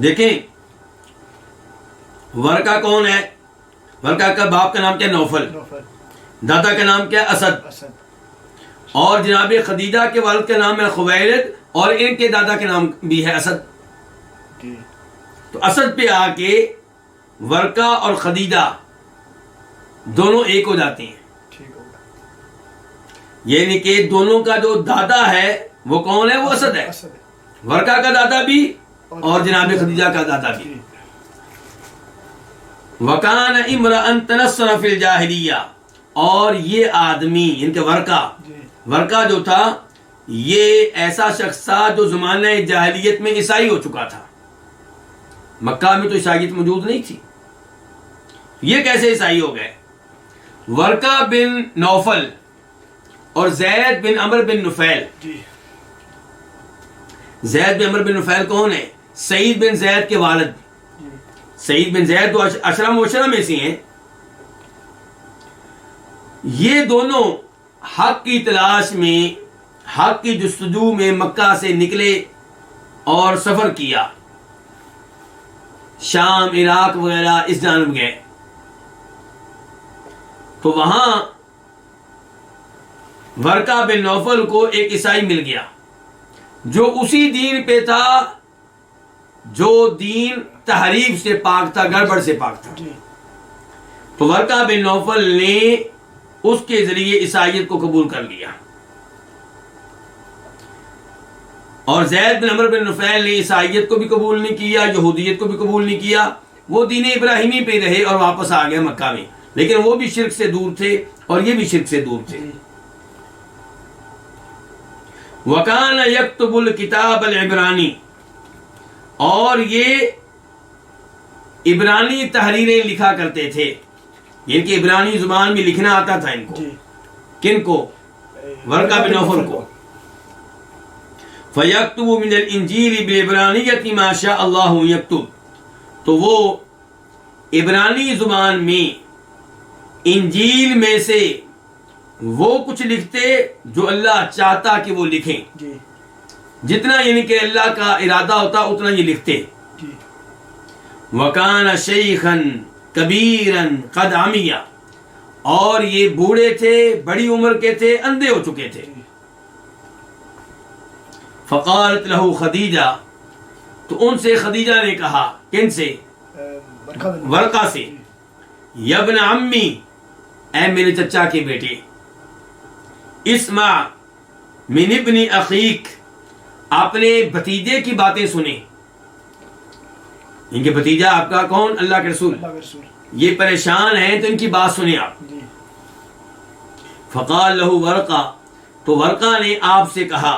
دیکھیں ورقہ کون ہے؟ ورقہ کا باپ کا نام کیا؟ نوفل. دادا کا نام کیا؟ اسد. اور جناب خدیجہ کے والد کا نام ہے خویلد، اور ان کے دادا کا نام بھی ہے اسد. تو اسد پہ آ کے ورقہ اور خدیجہ دونوں ایک ہو جاتے ہیں. یعنی کہ دونوں کا جو دادا ہے وہ کون ہے؟ وہ اسد ہے. ورقہ کا دادا بھی اور جناب خدیجہ کا دادا بھی. وَكَانَ امْرَأً تَنَصَّرَ فِي الْجَاهِلِيَّةِ، اور یہ آدمی ان کے ورقہ جو تھا یہ ایسا شخص تھا جو زمانہ جاہلیت میں عیسائی ہو چکا تھا. مکہ میں تو عیسائیت موجود نہیں تھی، یہ کیسے عیسائی ہو گئے؟ ورقہ بن نوفل اور زید بن عمر بن نفیل. زید بن عمر بن نفیل کون ہے؟ سعید بن زید کے والد. سعید بن زید تو عشرہ مبشرہ میں سے ہیں. یہ دونوں حق کی تلاش میں، حق کی جستجو میں مکہ سے نکلے اور سفر کیا، شام، عراق وغیرہ اس جانب گئے. تو وہاں ورقہ بن نوفل کو ایک عیسائی مل گیا جو اسی دین پہ تھا جو دین تحریف سے پاک تھا، گڑبڑ سے پاک تھا. تو ورقہ بن نوفل نے اس کے ذریعے عیسائیت کو قبول کر لیا، اور زید بن عمر بن نفیل نے عیسائیت کو بھی قبول نہیں کیا، یہودیت کو بھی قبول نہیں کیا. وہ دین ابراہیمی پہ رہے اور واپس آ گئے مکہ میں، لیکن وہ بھی شرک سے دور تھے اور یہ بھی شرک سے دور تھے. وَكَانَ يَكْتُبُ الْكِتَابَ الْعِبْرَانِي، اور یہ عبرانی تحریریں لکھا کرتے تھے، یعنی کہ عبرانی زبان میں لکھنا آتا تھا ان کو. کن کو؟ ورقہ بن نوفل کو. فَيَكْتُبُ مِنَ الْإِنْجِيلِ بِالْعِبْرَانِيَّةِ مَا شَاءَ اللَّهُ يَكْتُبُ، تو وہ عبرانی زبان میں انجیل میں سے وہ کچھ لکھتے جو اللہ چاہتا کہ وہ لکھیں. جتنا یعنی کہ اللہ کا ارادہ ہوتا اتنا یہ لکھتے. وَكَانَ شَيْخًا كَبِيرًا قَدْ عَمِيَ، اور یہ بوڑھے تھے، بڑی عمر کے تھے، اندھے ہو چکے تھے. فقالت له خدیجہ، تو ان سے خدیجہ نے کہا، کن سے؟ ورقہ سے. یا ابن عمی، اے میرے چچا کے بیٹے، اسمع من ابن اخیک، اپنے بھتیجے کی باتیں سنیں. ان کے بھتیجا آپ کا کون؟ اللہ کے رسول. یہ پریشان ہیں تو ان کی بات سنیں آپ. فقال له ورقہ، تو ورقہ نے آپ سے کہا،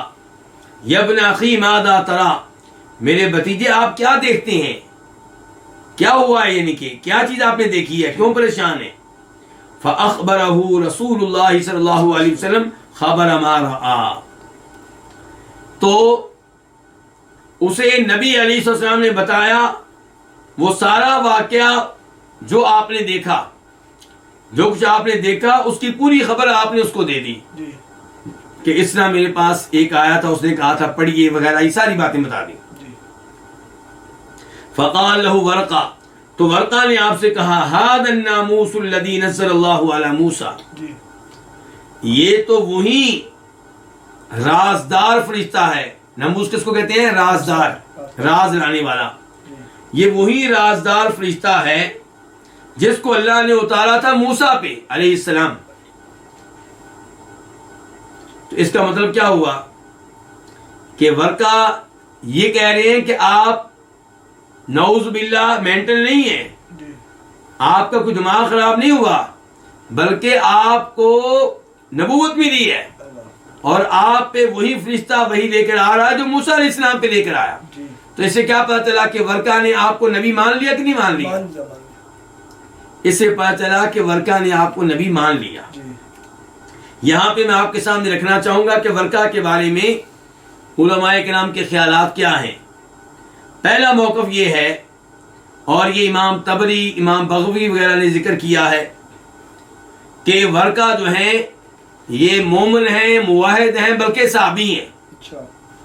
یا ابن اخی ماذا ترى، میرے بھتیجے آپ کیا دیکھتے ہیں؟ کیا ہوا ہے؟ یعنی کہ کیا چیز آپ نے دیکھی ہے؟ کیوں پریشان ہے؟ فاخبره رسول اللہ صلی اللہ علیہ وسلم خبر ما رأى، تو اسے نبی علیہ السلام نے بتایا وہ سارا واقعہ جو آپ نے دیکھا، جو کچھ آپ نے دیکھا اس کی پوری خبر آپ نے اس کو دے دی. کہ اس طرح میرے پاس ایک آیا تھا، اس نے کہا تھا پڑھیے وغیرہ، یہ ساری باتیں بتا دی. فقال له ورقہ، تو ورقہ نے آپ سے کہا، هذا الناموس الذي نزل الله على موسى، یہ تو وہی رازدار فرشتہ ہے. ناموس کس کو کہتے ہیں؟ رازدار، راز لانے والا. یہ وہی رازدار فرشتہ ہے جس کو اللہ نے اتارا تھا موسیٰ پہ علیہ السلام. تو اس کا مطلب کیا ہوا کہ ورقہ یہ کہہ رہے ہیں کہ آپ نعوذ باللہ مینٹل نہیں ہیں، آپ کا کوئی دماغ خراب نہیں ہوا، بلکہ آپ کو نبوت ملی ہے اور آپ پہ وہی فرشتہ وہی لے کر آ رہا ہے جو موسیٰ علیہ السلام پہ لے کر آیا. تو اس سے کیا پتا چلا کہ ورقہ نے آپ کو نبی مان لیا کہ نہیں مان لیا؟ اس سے پتا چلا کہ ورقہ نے آپ کو نبی مان لیا. یہاں پہ میں آپ کے سامنے رکھنا چاہوں گا کہ ورقہ کے بارے میں علماء کرام کے خیالات کیا ہیں. پہلا موقف یہ ہے، اور یہ امام طبری، امام بغوی وغیرہ نے ذکر کیا ہے، کہ ورقہ جو ہیں یہ مومن ہیں، موحد ہیں، بلکہ صحابی ہیں.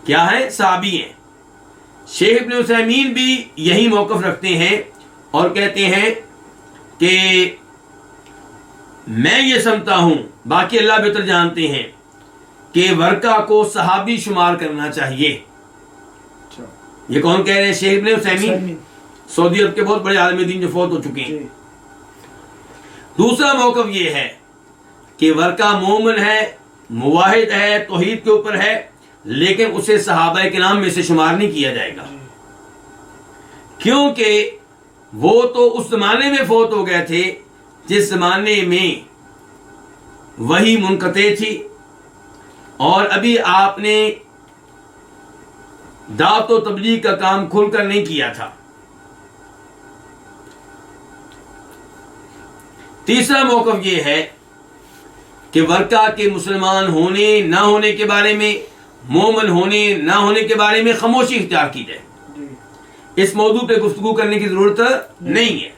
کیا ہیں؟ صحابی ہیں. شیخ ابن عثیمین بھی یہی موقف رکھتے ہیں اور کہتے ہیں کہ میں یہ سمجھتا ہوں، باقی اللہ بہتر جانتے ہیں، کہ ورقہ کو صحابی شمار کرنا چاہیے. یہ کون کہہ رہے ہیں؟ شیخ ابن عثیمین، سعودی عرب کے بہت بڑے عالم دین جو فوت ہو چکے ہیں. دوسرا موقف یہ ہے کہ ورقہ مومن ہے، موحد ہے، توحید کے اوپر ہے، لیکن اسے صحابہ کرام میں سے شمار نہیں کیا جائے گا، کیونکہ وہ تو اس زمانے میں فوت ہو گئے تھے جس زمانے میں وحی منقطع تھی، اور ابھی آپ نے دعوت و تبلیغ کا کام کھل کر نہیں کیا تھا. تیسرا موقف یہ ہے کہ ورقہ کے مسلمان ہونے نہ ہونے کے بارے میں، مومن ہونے نہ ہونے کے بارے میں خاموشی اختیار کی جائے. اس موضوع پہ گفتگو کرنے کی ضرورت نہیں ہے.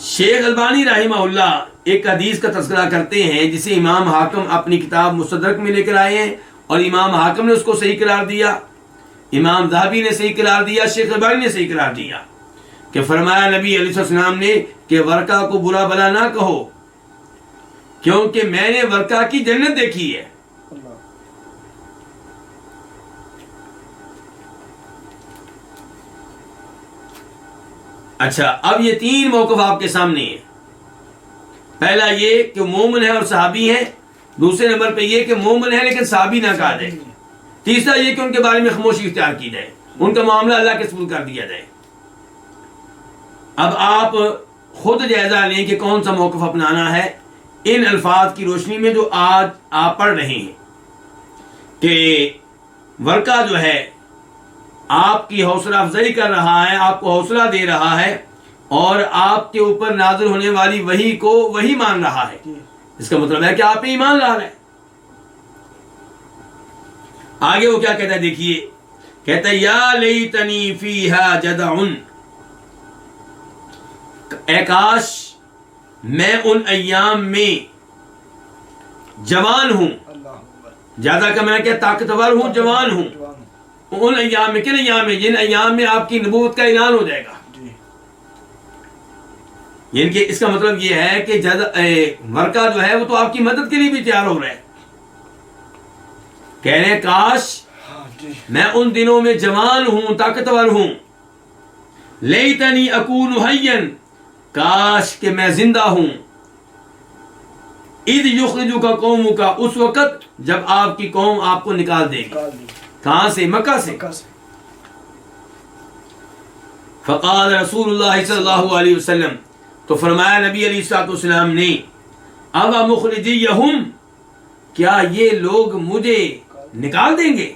شیخ البانی رحمہ اللہ ایک حدیث کا تذکرہ کرتے ہیں جسے امام حاکم اپنی کتاب مستدرک میں لے کر آئے ہیں، اور امام حاکم نے اس کو صحیح قرار دیا، امام ذہبی نے صحیح قرار دیا، شیخ البانی نے صحیح قرار دیا، کہ فرمایا نبی علیہ السلام نے کہ ورقہ کو برا بلا نہ کہو، کیونکہ میں نے ورقہ کی جنت دیکھی ہے. اچھا، اب یہ تین موقف آپ کے سامنے ہیں. پہلا یہ کہ مومن ہے اور صحابی ہیں، دوسرے نمبر پہ یہ کہ مومن ہے لیکن صحابی نہ کہا جائے، تیسرا یہ کہ ان کے بارے میں خاموشی اختیار کی جائے، ان کا معاملہ اللہ کے سپرد کر دیا جائے. اب آپ خود جائزہ لیں کہ کون سا موقف اپنانا ہے ان الفاظ کی روشنی میں جو آج آپ پڑھ رہے ہیں، کہ ورقہ جو ہے آپ کی حوصلہ افزائی کر رہا ہے، آپ کو حوصلہ دے رہا ہے، اور آپ کے اوپر نازل ہونے والی وحی کو وہی مان رہا ہے. اس کا مطلب ہے کہ آپ پہ ایمان لا رہا ہے. آگے وہ کیا کہتا ہے دیکھیے، کہتا ہے یا لیتنی فیہا جدع، اے کاش میں ان ایام میں جوان ہوں. زیادہ کا میں کیا طاقتور ہوں، جوان ہوں. ان ایام میں، کن ایام میں؟ جن ایام میں آپ کی نبوت کا اعلان ہو جائے گا. یعنی کہ اس کا مطلب یہ ہے کہ ورقہ جو ہے وہ تو آپ کی مدد کے لیے بھی تیار ہو رہا ہے. کہہ رہے ہیں کاش میں ان دنوں میں جوان ہوں، طاقتور ہوں. لیتنی اکون حیا، کاش کہ میں زندہ ہوں. اذ یخرجک قومک، اس وقت جب آپ کی قوم آپ کو نکال دے گی. کہاں سے؟ مکہ سے. فقال رسول اللہ صلی اللہ علیہ وسلم، تو فرمایا نبی علیہ الصلوۃ والسلام نے، اوا مخرجیہم، کیا یہ لوگ مجھے نکال دیں گے؟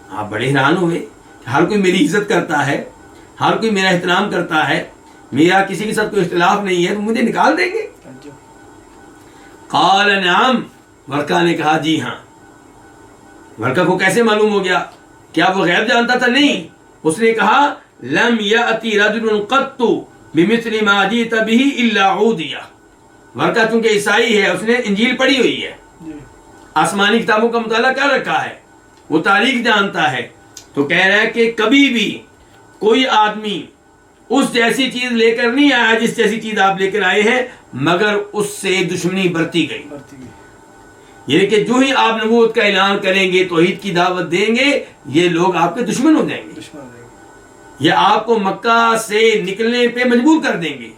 آپ بڑے حیران ہوئے. ہر کوئی میری عزت کرتا ہے، ہر کوئی میرا احترام کرتا ہے، میرا کسی کے ساتھ کوئی اختلاف نہیں ہے، تو مجھے نکال دیں گے؟ قال نعم، ورقہ نے کہا جی ہاں. ورقہ کو کیسے معلوم ہو گیا؟ کیا وہ غیب جانتا تھا؟ نہیں. اس نے کہا لم یأتی رجل قط بمثل ما جئت به الا عودیہ. ورقہ چونکہ عیسائی ہے، اس نے انجیل پڑھی ہوئی ہے، آسمانی کتابوں کا مطالعہ کر رکھا ہے، وہ تاریخ جانتا ہے. تو کہہ رہا ہے کہ کبھی بھی کوئی آدمی اس جیسی چیز لے کر نہیں آیا جس جیسی چیز آپ لے کر آئے ہیں، مگر اس سے دشمنی برتی گئی. یعنی کہ جو ہی آپ نبوت کا اعلان کریں گے، توحید کی دعوت دیں گے، یہ لوگ آپ کے دشمن ہو جائیں گے، یہ آپ کو مکہ سے نکلنے پہ مجبور کر دیں گے.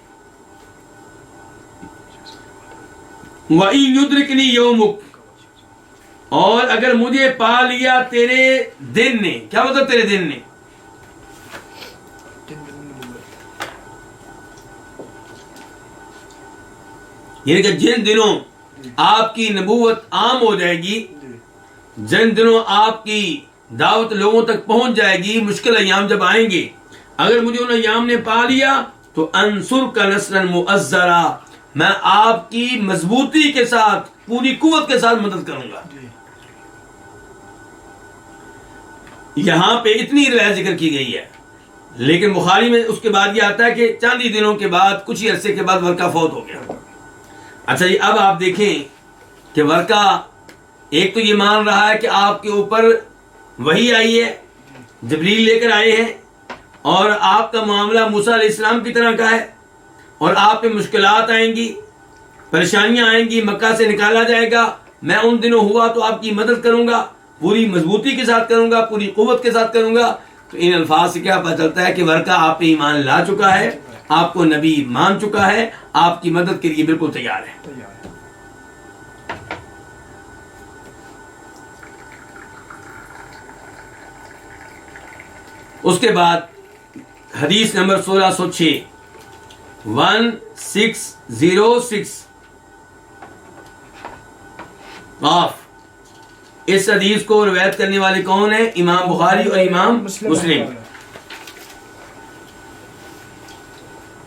وَإِن يُدْرِكْنِي يَوْمُكَ، اور اگر مجھے پا لیا تیرے دن نے. کیا مطلب تیرے دن نے؟ یعنی کہ جن دنوں آپ کی نبوت عام ہو جائے گی، جن دنوں آپ کی دعوت لوگوں تک پہنچ جائے گی، مشکل ایام جب آئیں گے، اگر مجھے ان ایام نے پا لیا تو انصر کا نصرا مؤزرا، میں آپ کی مضبوطی کے ساتھ پوری قوت کے ساتھ مدد کروں گا۔ یہاں پہ اتنی روایت ذکر کی گئی ہے، لیکن بخاری میں اس کے بعد یہ آتا ہے کہ چند ہی دنوں کے بعد، کچھ ہی عرصے کے بعد ورقہ فوت ہو گیا۔ اچھا جی، اب آپ دیکھیں کہ ورقہ ایک تو یہ مان رہا ہے کہ آپ کے اوپر وحی آئی ہے، جبریل لے کر آئے ہیں، اور آپ کا معاملہ موسیٰ علیہ السلام کی طرح کا ہے، اور آپ پہ مشکلات آئیں گی، پریشانیاں آئیں گی، مکہ سے نکالا جائے گا، میں ان دنوں ہوا تو آپ کی مدد کروں گا، پوری مضبوطی کے ساتھ کروں گا، پوری قوت کے ساتھ کروں گا۔ تو ان الفاظ سے کیا پتہ چلتا ہے کہ ورقہ آپ پہ ایمان لا چکا ہے، آپ کو نبی مان چکا ہے، آپ کی مدد کے لیے بالکل تیار ہے۔ اس کے بعد حدیث نمبر 1606 1606 قاف، اس حدیث کو روایت کرنے والے کون ہیں؟ امام بخاری اور امام مسلم۔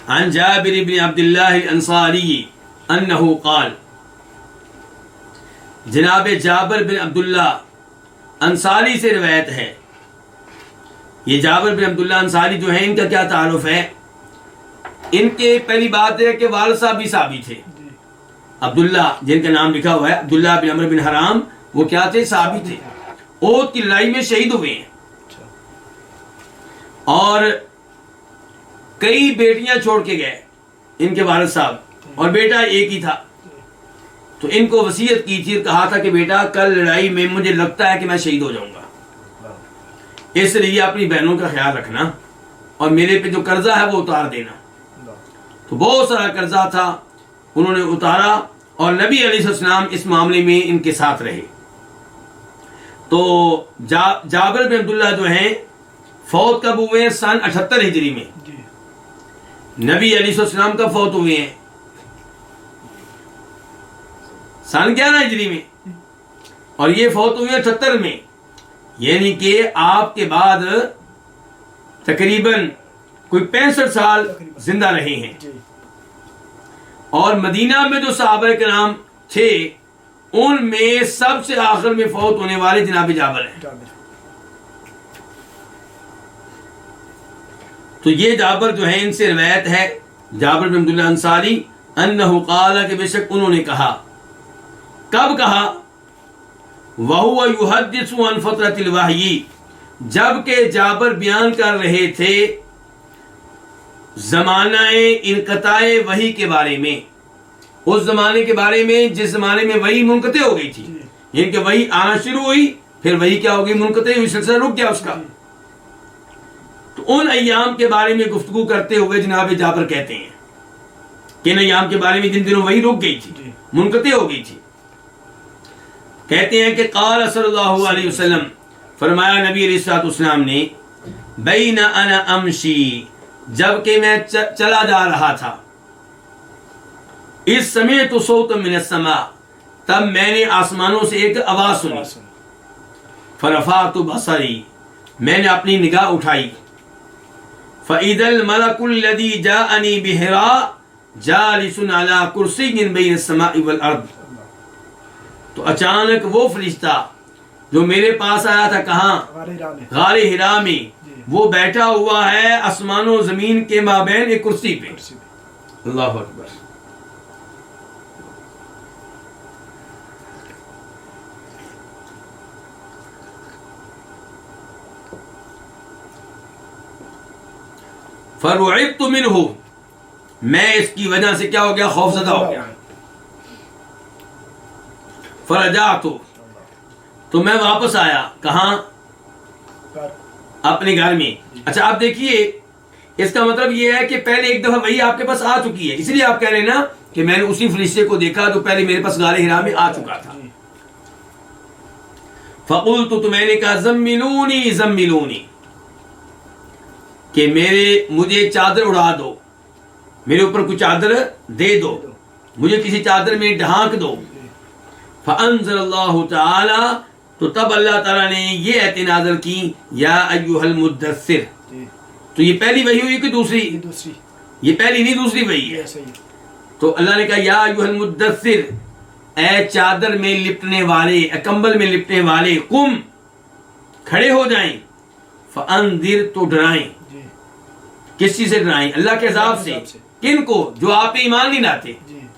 عن جابر بن عبد اللہ الانصاری انہ قال، جناب جابر بن عبداللہ انصاری سے روایت ہے۔ یہ جابر بن عبداللہ انصاری جو ہیں، ان کا کیا تعارف ہے؟ ان کے پہلی بات ہے کہ والد صاحب بھی صحابی تھے، عبداللہ جن کا نام لکھا ہوا ہے، عبداللہ بن عمرو بن حرام، وہ کیا تھے؟ صحابی تھے، احد کی لڑائی میں شہید ہوئے ہیں، اور کئی بیٹیاں چھوڑ کے گئے ان کے والد صاحب، اور بیٹا ایک ہی تھا۔ تو ان کو وصیت کی تھی، کہا تھا کہ بیٹا کل لڑائی میں مجھے لگتا ہے کہ میں شہید ہو جاؤں گا، اس لیے اپنی بہنوں کا خیال رکھنا، اور میرے پہ جو قرضہ ہے وہ اتار دینا۔ تو بہت سارا قرضہ تھا، انہوں نے اتارا، اور نبی علیہ السلام اس معاملے میں ان کے ساتھ رہے۔ تو جابر بن عبداللہ جو ہیں فوت کب ہوئے ہیں؟ سن 78 ہجری میں۔ نبی علیہ السلام کب فوت ہوئے ہیں؟ سن 11 ہجری میں، اور یہ فوت ہوئے ہیں 78 میں، یعنی کہ آپ کے بعد تقریباً کوئی 65 سال زندہ رہے ہیں۔ اور مدینہ میں جو صحابہ کرام تھے، ان میں سب سے آخر میں فوت ہونے والے جناب جابر ہیں۔ تو یہ جابر جو ہیں، ان سے روایت ہے، جابر بن عبداللہ انصاری انہ قال، کہ بے شک انہوں نے کہا۔ کب کہا؟ وَهُوَ يُحَدِّثُ عَنْ فَتْرَةِ الْوَحْيِ، جبکہ جابر بیان کر رہے تھے زمانہ انقطاع وحی کے بارے میں، اس زمانے کے بارے میں جس زمانے میں وحی منقطع ہو گئی تھی، یعنی کہ وحی آنا شروع ہوئی، پھر وحی کیا ہو گئی؟ منقطع ہوئی، سلسلہ رک گیا اس کا۔ تو ان ایام کے بارے میں گفتگو کرتے ہوئے جناب جابر کہتے ہیں کہ ان ایام کے بارے میں جن دنوں وحی رک گئی تھی، منقطع ہو گئی تھی، کہتے ہیں کہ قال صلی اللہ علیہ وسلم، فرمایا نبی علیہ السلام نے، بین انا امشی، جبکہ میں چلا جا رہا تھا، اس سمعت صوتا من السماء، تب میں نے آسمانوں سے ایک آواز سنی، فرفعت بصری، میں نے اپنی نگاہ اٹھائی، فاذا الملك الذي جاءني بحراء جالس على كرسي بين السماء والارض، تو اچانک وہ فرشتہ جو میرے پاس آیا تھا، کہاں؟ غار حرا میں، وہ بیٹھا ہوا ہے آسمان و زمین کے مابین ایک کرسی پہ۔ اللہ اکبر۔ فرعبت منہ، میں اس کی وجہ سے کیا ہو گیا؟ خوف زدہ ہو گیا۔ فرجعت، تو میں واپس آیا، کہاں؟ اپنے گھر میں۔ اچھا آپ دیکھیے، اس کا مطلب یہ ہے کہ پہلے ایک دفعہ وہی آپ کے پاس آ چکی ہے، اس لیے آپ کہہ رہے ہیں نا کہ میں نے اسی فرشتے کو دیکھا جو پہلے میرے پاس غار حرا میں آ چکا تھا۔ فقلت، تو میں نے کہا، زملونی زملونی، کہ مجھے چادر اڑا دو، میرے اوپر کچھ چادر دے دو، مجھے کسی چادر میں ڈھانک دو. فانزل اللہ تعالی، تو تب اللہ تعالیٰ نے یہ آیت نازل کی یا ایھا المدثر. تو یہ پہلی وحی ہوئی کہ دوسری؟ یہ پہلی نہیں دوسری وحی ہے. تو اللہ نے کہا یا ایھا المدثر، اے چادر میں لپٹنے والے، اے کمبل میں لپٹنے والے، قم، کھڑے ہو جائیں، فانذر، تو ڈرائیں. کس چیز سے ڈرائیں؟ اللہ کے عذاب سے. کن کو؟ جو آپ پہ ایمان نہیں لاتے،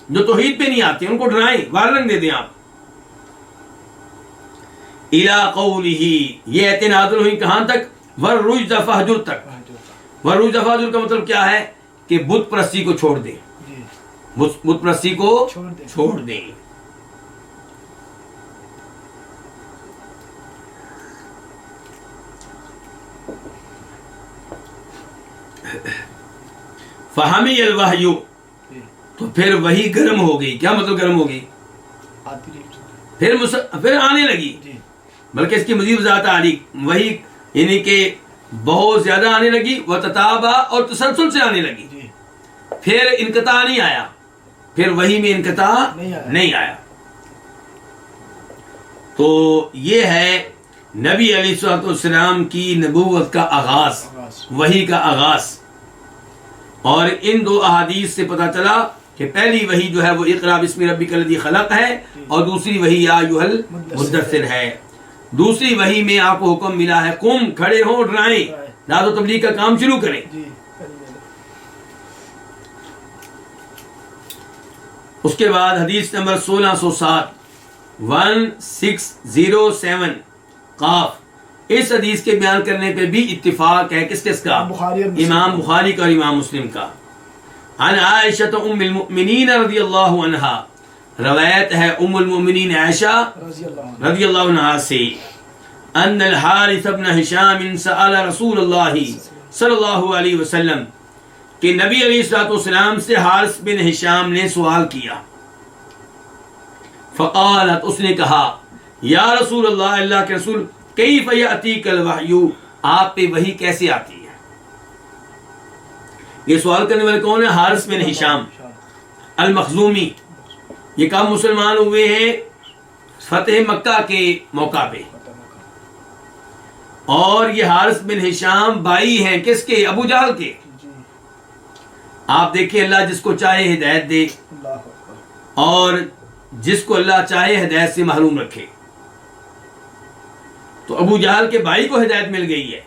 جو توحید پہ نہیں آتے، ان کو ڈرائیں، وارننگ دے دیں آپ. الی قولہ، یہ آیتیں نازل ہوئی کہاں تک؟ والرجز فہجر تک. والرجز فہجر کا مطلب کیا ہے؟ کہ بت پرستی کو چھوڑ دیں، بت پرستی کو چھوڑ دیں. فہمی الوحی، تو پھر وہی گرم ہو گئی. کیا مطلب گرم ہو گئی؟ پھر آنے لگی. بلکہ اس کی مزید وضاحت آ رہی، وہی یعنی کہ بہت زیادہ آنے لگی، وتتابع، اور تسلسل سے آنے لگی. پھر انقطاع نہیں آیا، پھر وہی میں انقطاع نہیں آیا. تو یہ ہے نبی علیہ الصلوۃ والسلام کی نبوت کا آغاز، وحی کا آغاز. اور ان دو احادیث سے پتہ چلا کہ پہلی وحی جو ہے وہ اقرا بسم ربک الذی خلق ہے، اور دوسری وحی یا ایھا المدثر ہے. دوسری وحی میں آپ کو حکم ملا ہے قم، کھڑے ہوں، ڈرائیں، دعوت و تبلیغ کا کام شروع کریں. اس کے بعد حدیث نمبر 1607 1607 قاف. اس حدیث کے بیان کرنے پہ بھی اتفاق ہے. کس کس کا؟ امام بخاری کا اور امام مسلم کا. عن عائشہ ام المؤمنین رضی اللہ عنہا، روایت ہے ام المؤمنین عائشہ رضی اللہ عنہا سے، ان الحارث بن ہشام سأل رسول اللہ صلی اللہ علیہ وسلم، کہ نبی علیہ الصلوۃ والسلام سے حارث بن ہشام نے سوال کیا. فقالت، اس نے کہا، یا رسول اللہ، اللہ کے رسول، کیف یأتیک الوحی، آپ پہ وحی کیسے آتی ہے؟ یہ سوال کرنے والے کون ہیں؟ حارث بن ہشام المخزومی. یہ کب مسلمان ہوئے ہیں؟ فتح مکہ کے موقع پہ. اور یہ حارث بن ہشام بھائی ہیں کس کے؟ ابو جہل کے. آپ دیکھیں اللہ جس کو چاہے ہدایت دے، اور جس کو اللہ چاہے ہدایت سے محروم رکھے. تو ابو جہل کے بھائی کو ہدایت مل گئی ہے.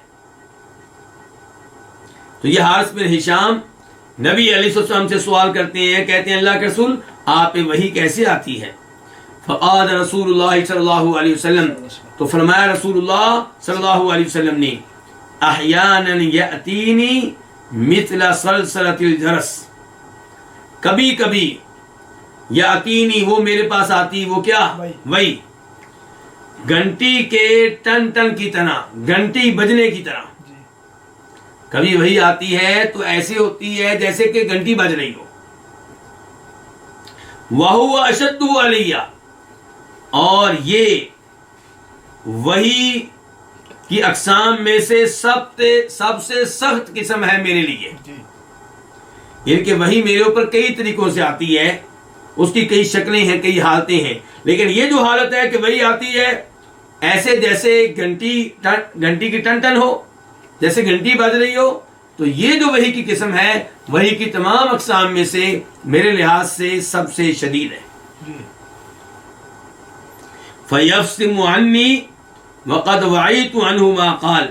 تو یہ حارث بن ہشام نبی علیہ السلام سے سوال کرتے ہیں، کہتے ہیں اللہ کے رسول، آپ پہ وحی کیسے آتی ہے؟ فقال رسول اللہ صلی اللہ علیہ وسلم، تو فرمایا رسول اللہ صلی اللہ علیہ وسلم نے، احیانا یأتینی مثل سلسلۃ الجرس، کبھی کبھی یأتینی، وہ میرے پاس آتی، وہ کیا؟ وحی، گھنٹی کے ٹن ٹن کی طرح، گھنٹی بجنے کی طرح. کبھی وحی آتی ہے تو ایسے ہوتی ہے جیسے کہ گھنٹی بج رہی ہو. وَهُوَ أَشَدُّ عَلَيَّ، اور یہ وحی کی اقسام میں سے سب سے سخت قسم ہے میرے لیے. یعنی کہ وحی میرے اوپر کئی طریقوں سے آتی ہے، اس کی کئی شکلیں ہیں، کئی حالتیں ہیں. لیکن یہ جو حالت ہے کہ وحی آتی ہے ایسے جیسے گھنٹی کی ٹن ٹن ہو، جیسے گھنٹی بج رہی ہو، تو یہ جو وحی کی قسم ہے وحی کی تمام اقسام میں سے میرے لحاظ سے سب سے شدید ہے. فَيَفْصِمُ عَنِّي وَقَدْ وَعِيتُ عَنْهُ مَا قَالَ،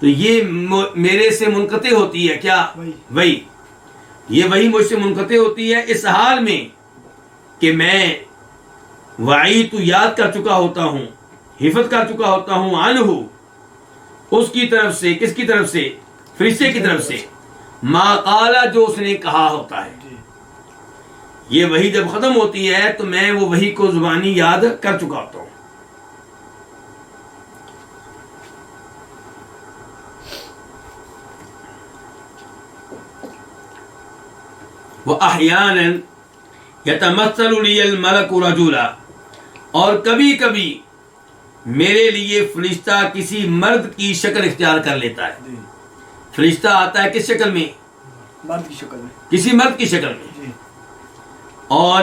تو یہ میرے سے منقطع ہوتی ہے. کیا؟ وحی. یہ وحی مجھ سے منقطع ہوتی ہے اس حال میں کہ میں وعیت، یاد کر چکا ہوتا ہوں، حفظ کر چکا ہوتا ہوں، عنہ، اس کی طرف سے. کس کی طرف سے؟ فرشتے کی طرف سے. ما قال، جو اس نے کہا ہوتا ہے. یہ وحی جب ختم ہوتی ہے تو میں وہ وحی کو زبانی یاد کر چکا ہوتا ہوں. وَأَحْيَانًا يَتَمَثَّلُ لِيَ الْمَلَكُ رَجُلًا، اور کبھی کبھی میرے لیے فرشتہ کسی مرد کی شکل اختیار کر لیتا ہے. فرشتہ آتا ہے کس شکل میں؟ مرد کی شکل میں، کسی مرد کی شکل میں. اور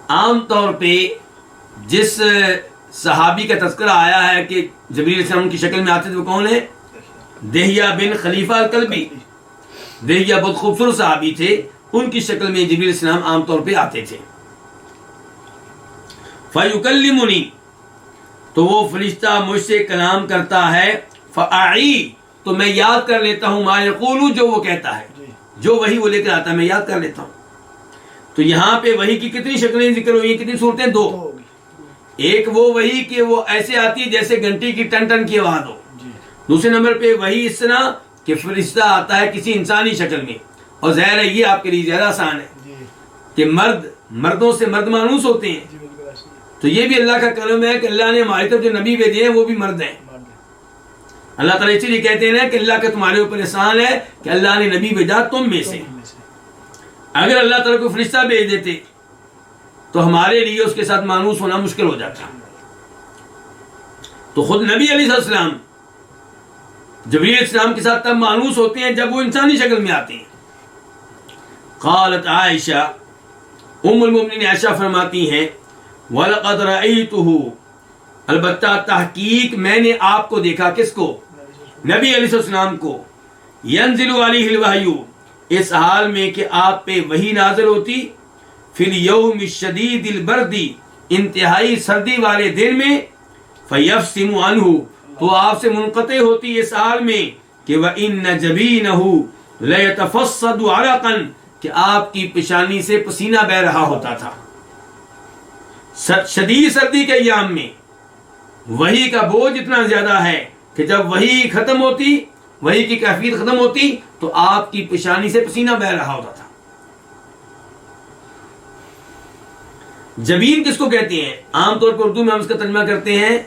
عام طور پہ جس صحابی کا تذکرہ آیا ہے کہ جبریل علیہ السلام کی شکل میں آتے تھے وہ کون ہے؟ دہیہ بن خلیفہ الکلبی. دہیہ بہت خوبصورت صحابی تھے, ان کی شکل میں جبریل علیہ السلام عام طور پہ آتے تھے. فَيُكَلِّمُنِي, تو وہ فرشتہ مجھ سے کلام کرتا ہے. فَأَعِي, تو میں یاد کر لیتا ہوں. مَا يَقُولُ, جو وہ کہتا ہے, جو وہی وہ لے کر آتا ہے میں یاد کر لیتا ہوں. تو یہاں پہ وحی کی کتنی شکلیں ذکر ہوئی ہیں, کتنی صورتیں؟ 2. ایک وہ وحی کہ وہ ایسے آتی ہے جیسے گھنٹی کی ٹن ٹن کی آواز ہو. دوسرے نمبر پہ وحی اس طرح کہ فرشتہ آتا ہے کسی انسانی شکل میں. اور ظاہر ہے یہ آپ کے لیے زیادہ آسان ہے کہ مردوں سے مرد مانوس ہوتے ہیں. تو یہ بھی اللہ کا کرم ہے کہ اللہ نے ہماری طرف جو نبی بھیجے ہیں وہ بھی مرد ہیں. اللہ تعالیٰ اسی لیے کہتے ہیں کہ اللہ کا تمہارے اوپر احسان ہے کہ اللہ نے نبی بھیجا تم میں سے. اگر اللہ تعالیٰ کو فرشتہ بھیج دیتے تو ہمارے لیے اس کے ساتھ مانوس ہونا مشکل ہو جاتا. تو خود نبی علیہ السلام جبریل علیہ السلام کے ساتھ تب مانوس ہوتے ہیں جب وہ انسانی شکل میں آتے ہیں. قالت عائشہ, ام المؤمنین عائشہ فرماتی ہیں, وَلَقَدْ رَأَيْتُهُ, البتہ تحقیق میں نے آپ کو دیکھا. کس کو؟ نبی علیہ السلام کو. يَنزِلُ عَلَيْهِ الْوَحْيُ, اس حال میں کہ آپ پہ وحی نازل ہوتی. فِي الْيَوْمِ الشَّدِيدِ الْبَرْدِ, انتہائی سردی والے دن میں. فَيَفْصِمُ عَنْهُ, تو آپ سے منقطع ہوتی اس حال میں کہ وَإِنَّ جَبِينَهُ لَيَتَفَصَّدُ عَرَقًا, کہ آپ کی پیشانی سے پسینہ بہ رہا ہوتا تھا. شدید سردی کے ایام میں وحی کا بوجھ اتنا زیادہ ہے کہ جب وحی ختم ہوتی, وحی کی کیفیت ختم ہوتی, تو آپ کی پیشانی سے پسینہ بہ رہا ہوتا تھا. جبین کس کو کہتے ہیں؟ عام طور پر اردو میں ہم اس کا ترجمہ کرتے ہیں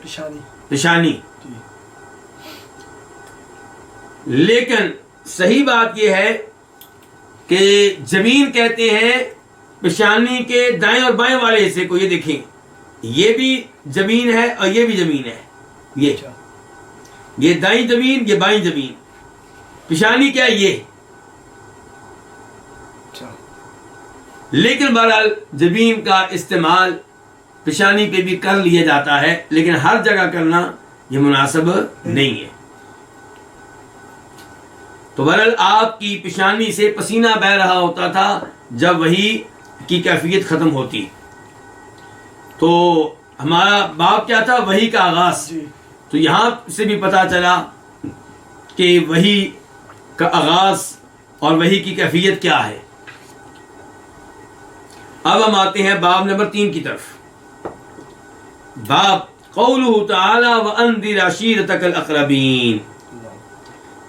پیشانی. لیکن صحیح بات یہ ہے کہ جبین کہتے ہیں پیشانی کے دائیں اور بائیں والے حصے کو. یہ دیکھیں, یہ بھی جبین ہے اور یہ بھی جبین ہے. یہ دائیں جبین, یہ بائیں جبین. پیشانی کیا ہے؟ یہ. لیکن بہرحال جبین کا استعمال پیشانی پہ بھی کر لیا جاتا ہے, لیکن ہر جگہ کرنا یہ مناسب نہیں ہے. تو بہرحال آپ کی پیشانی سے پسینہ بہ رہا ہوتا تھا جب وحی کی کیفیت ختم ہوتی. تو ہمارا باب کیا تھا؟ وحی کا آغاز. تو یہاں سے بھی پتہ چلا کہ وحی کا آغاز اور وحی کی کیفیت کیا ہے. اب ہم آتے ہیں باب نمبر 3 کی طرف. باب قولہ تعالی وَأَنذِرْ عَشِيرَتَكَ الْأَقْرَبِينَ.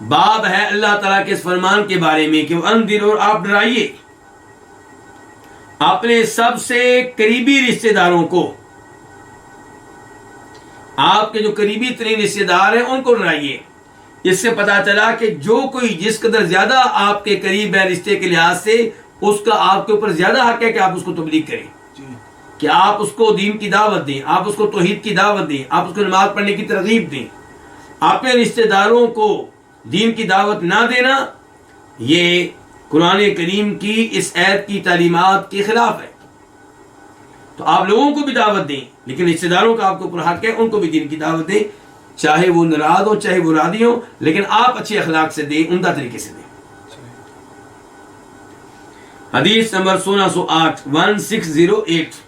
باب ہے اللہ تعالیٰ کے اس فرمان کے بارے میں کہ وَأَنذِرْ, اور آپ ڈرائیے اپنے سب سے قریبی رشتہ داروں کو. آپ کے جو قریبی ترین رشتہ دار ہیں ان کو ڈرائیے. اس سے پتا چلا کہ جو کوئی جس قدر زیادہ آپ کے قریب ہے رشتے کے لحاظ سے, اس کا آپ کے اوپر زیادہ حق ہے کہ آپ اس کو تبلیغ کریں, کہ آپ اس کو دین کی دعوت دیں, آپ اس کو توحید کی دعوت دیں, آپ اس کو نماز پڑھنے کی ترغیب دیں. اپنے رشتہ داروں کو دین کی دعوت نہ دینا یہ قرآن کریم کی اس آیت کی تعلیمات کے خلاف ہے. تو آپ لوگوں کو بھی دعوت دیں, لیکن رشتہ داروں کا آپ کے اوپر حق ہے, ان کو بھی دین کی دعوت دیں, چاہے وہ ناراض ہو چاہے وہ راضی ہو, لیکن آپ اچھے اخلاق سے دیں, عمدہ طریقے سے دیں. حدیث نمبر 1608 1608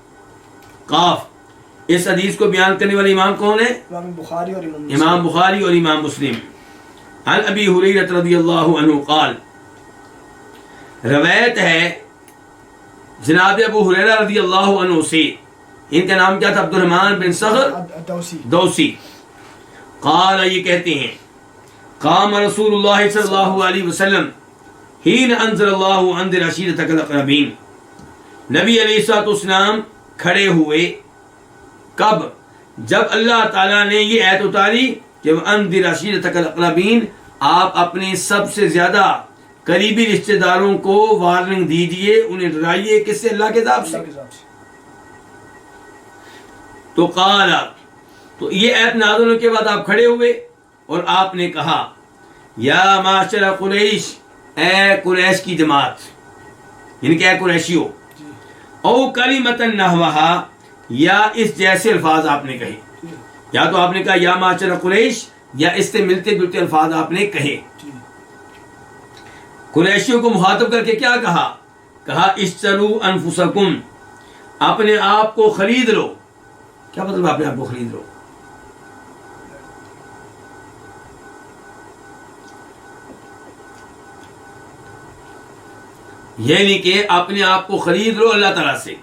قاف. اس حدیث کو بیان کرنے والے امام کون ہیں؟ امام بخاری اور امام مسلم. عن ابی ہریرہ رضی اللہ عنہ قال, روایت ہے جناب ابو ہریرہ رضی اللہ عنہ سے, ان کا نام کیا تھا؟ عبد الرحمن بن صخر دوسی. قال, یہ کہتے ہیں قام رسول اللہ صلی اللہ علیہ وسلم حین انزل اللہ انذر عشیرتک الاقربین. نبی علیہ السلام کھڑے ہوئے کب؟ جب اللہ تعالیٰ نے یہ آیت اتاری کہ انذر عشیرتک الاقربین, آپ اپنے سب سے زیادہ قریبی رشتہ داروں کو وارننگ دیجئے, انہیں ڈرائیے. کس سے؟ اللہ کے عذاب سے. تو قال, تو یہ آیت نازل ہونے کے بعد آپ کھڑے ہوئے اور آپ نے کہا یا معاشر قریش, اے قریش کی جماعت, یعنی کہ اے قریشیو, او کلمۃ نحوہا، یا اس جیسے الفاظ آپ نے کہے، یا تو آپ نے کہا یا معاشر قریش، یا اس سے ملتے جلتے الفاظ آپ نے کہے۔ قریشیوں کو مخاطب کر کے کیا کہا؟ کہا اشتروا انفسکم، اپنے آپ کو خرید لو۔ کیا مطلب اپنے آپ کو خرید لو؟ یعنی کہ اپنے آپ کو خرید لو اللہ تعالیٰ سے،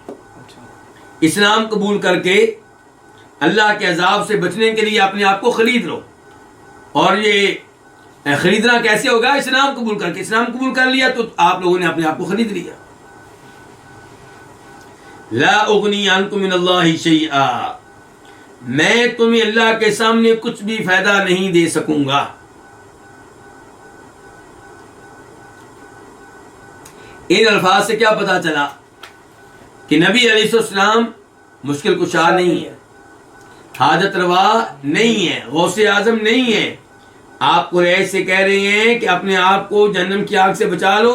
اسلام قبول کر کے اللہ کے عذاب سے بچنے کے لیے اپنے آپ کو خرید لو۔ اور یہ خریدنا کیسے ہوگا؟ اسلام قبول کر کے۔ اسلام قبول کر لیا تو آپ لوگوں نے اپنے آپ کو خرید لیا۔ لا اغنی عنکم من اللہ شیئا، میں تمہیں اللہ کے سامنے کچھ بھی فائدہ نہیں دے سکوں گا۔ ان الفاظ سے کیا پتا چلا کہ نبی علیہ السلام مشکل کشا نہیں ہے، حاجت روا نہیں ہے، غوث اعظم نہیں ہے۔ آپ قریش سے کہہ رہے ہیں کہ اپنے آپ کو جہنم کی آگ سے بچا لو،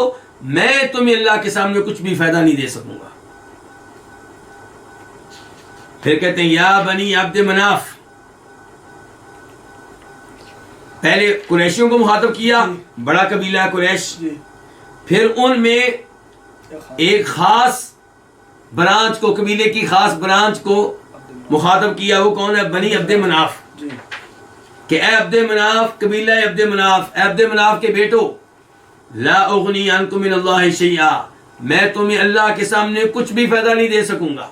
میں تمہیں اللہ کے سامنے کچھ بھی فائدہ نہیں دے سکوں گا۔ پھر کہتے ہیں یا بنی عبد مناف، پہلے قریشیوں کو مخاطب کیا، بڑا قبیلہ ہے قریش، پھر ان میں ایک خاص برانچ کو، قبیلے کی خاص برانچ کو مخاطب کیا۔ وہ کون ہے؟ بنی عبد مناف، کہ اے عبد مناف، قبیلہ عبد مناف، اے عبد مناف کے بیٹو، لا اغنی عنکم من اللہ شیئا، میں تمہیں اللہ کے سامنے کچھ بھی فائدہ نہیں دے سکوں گا۔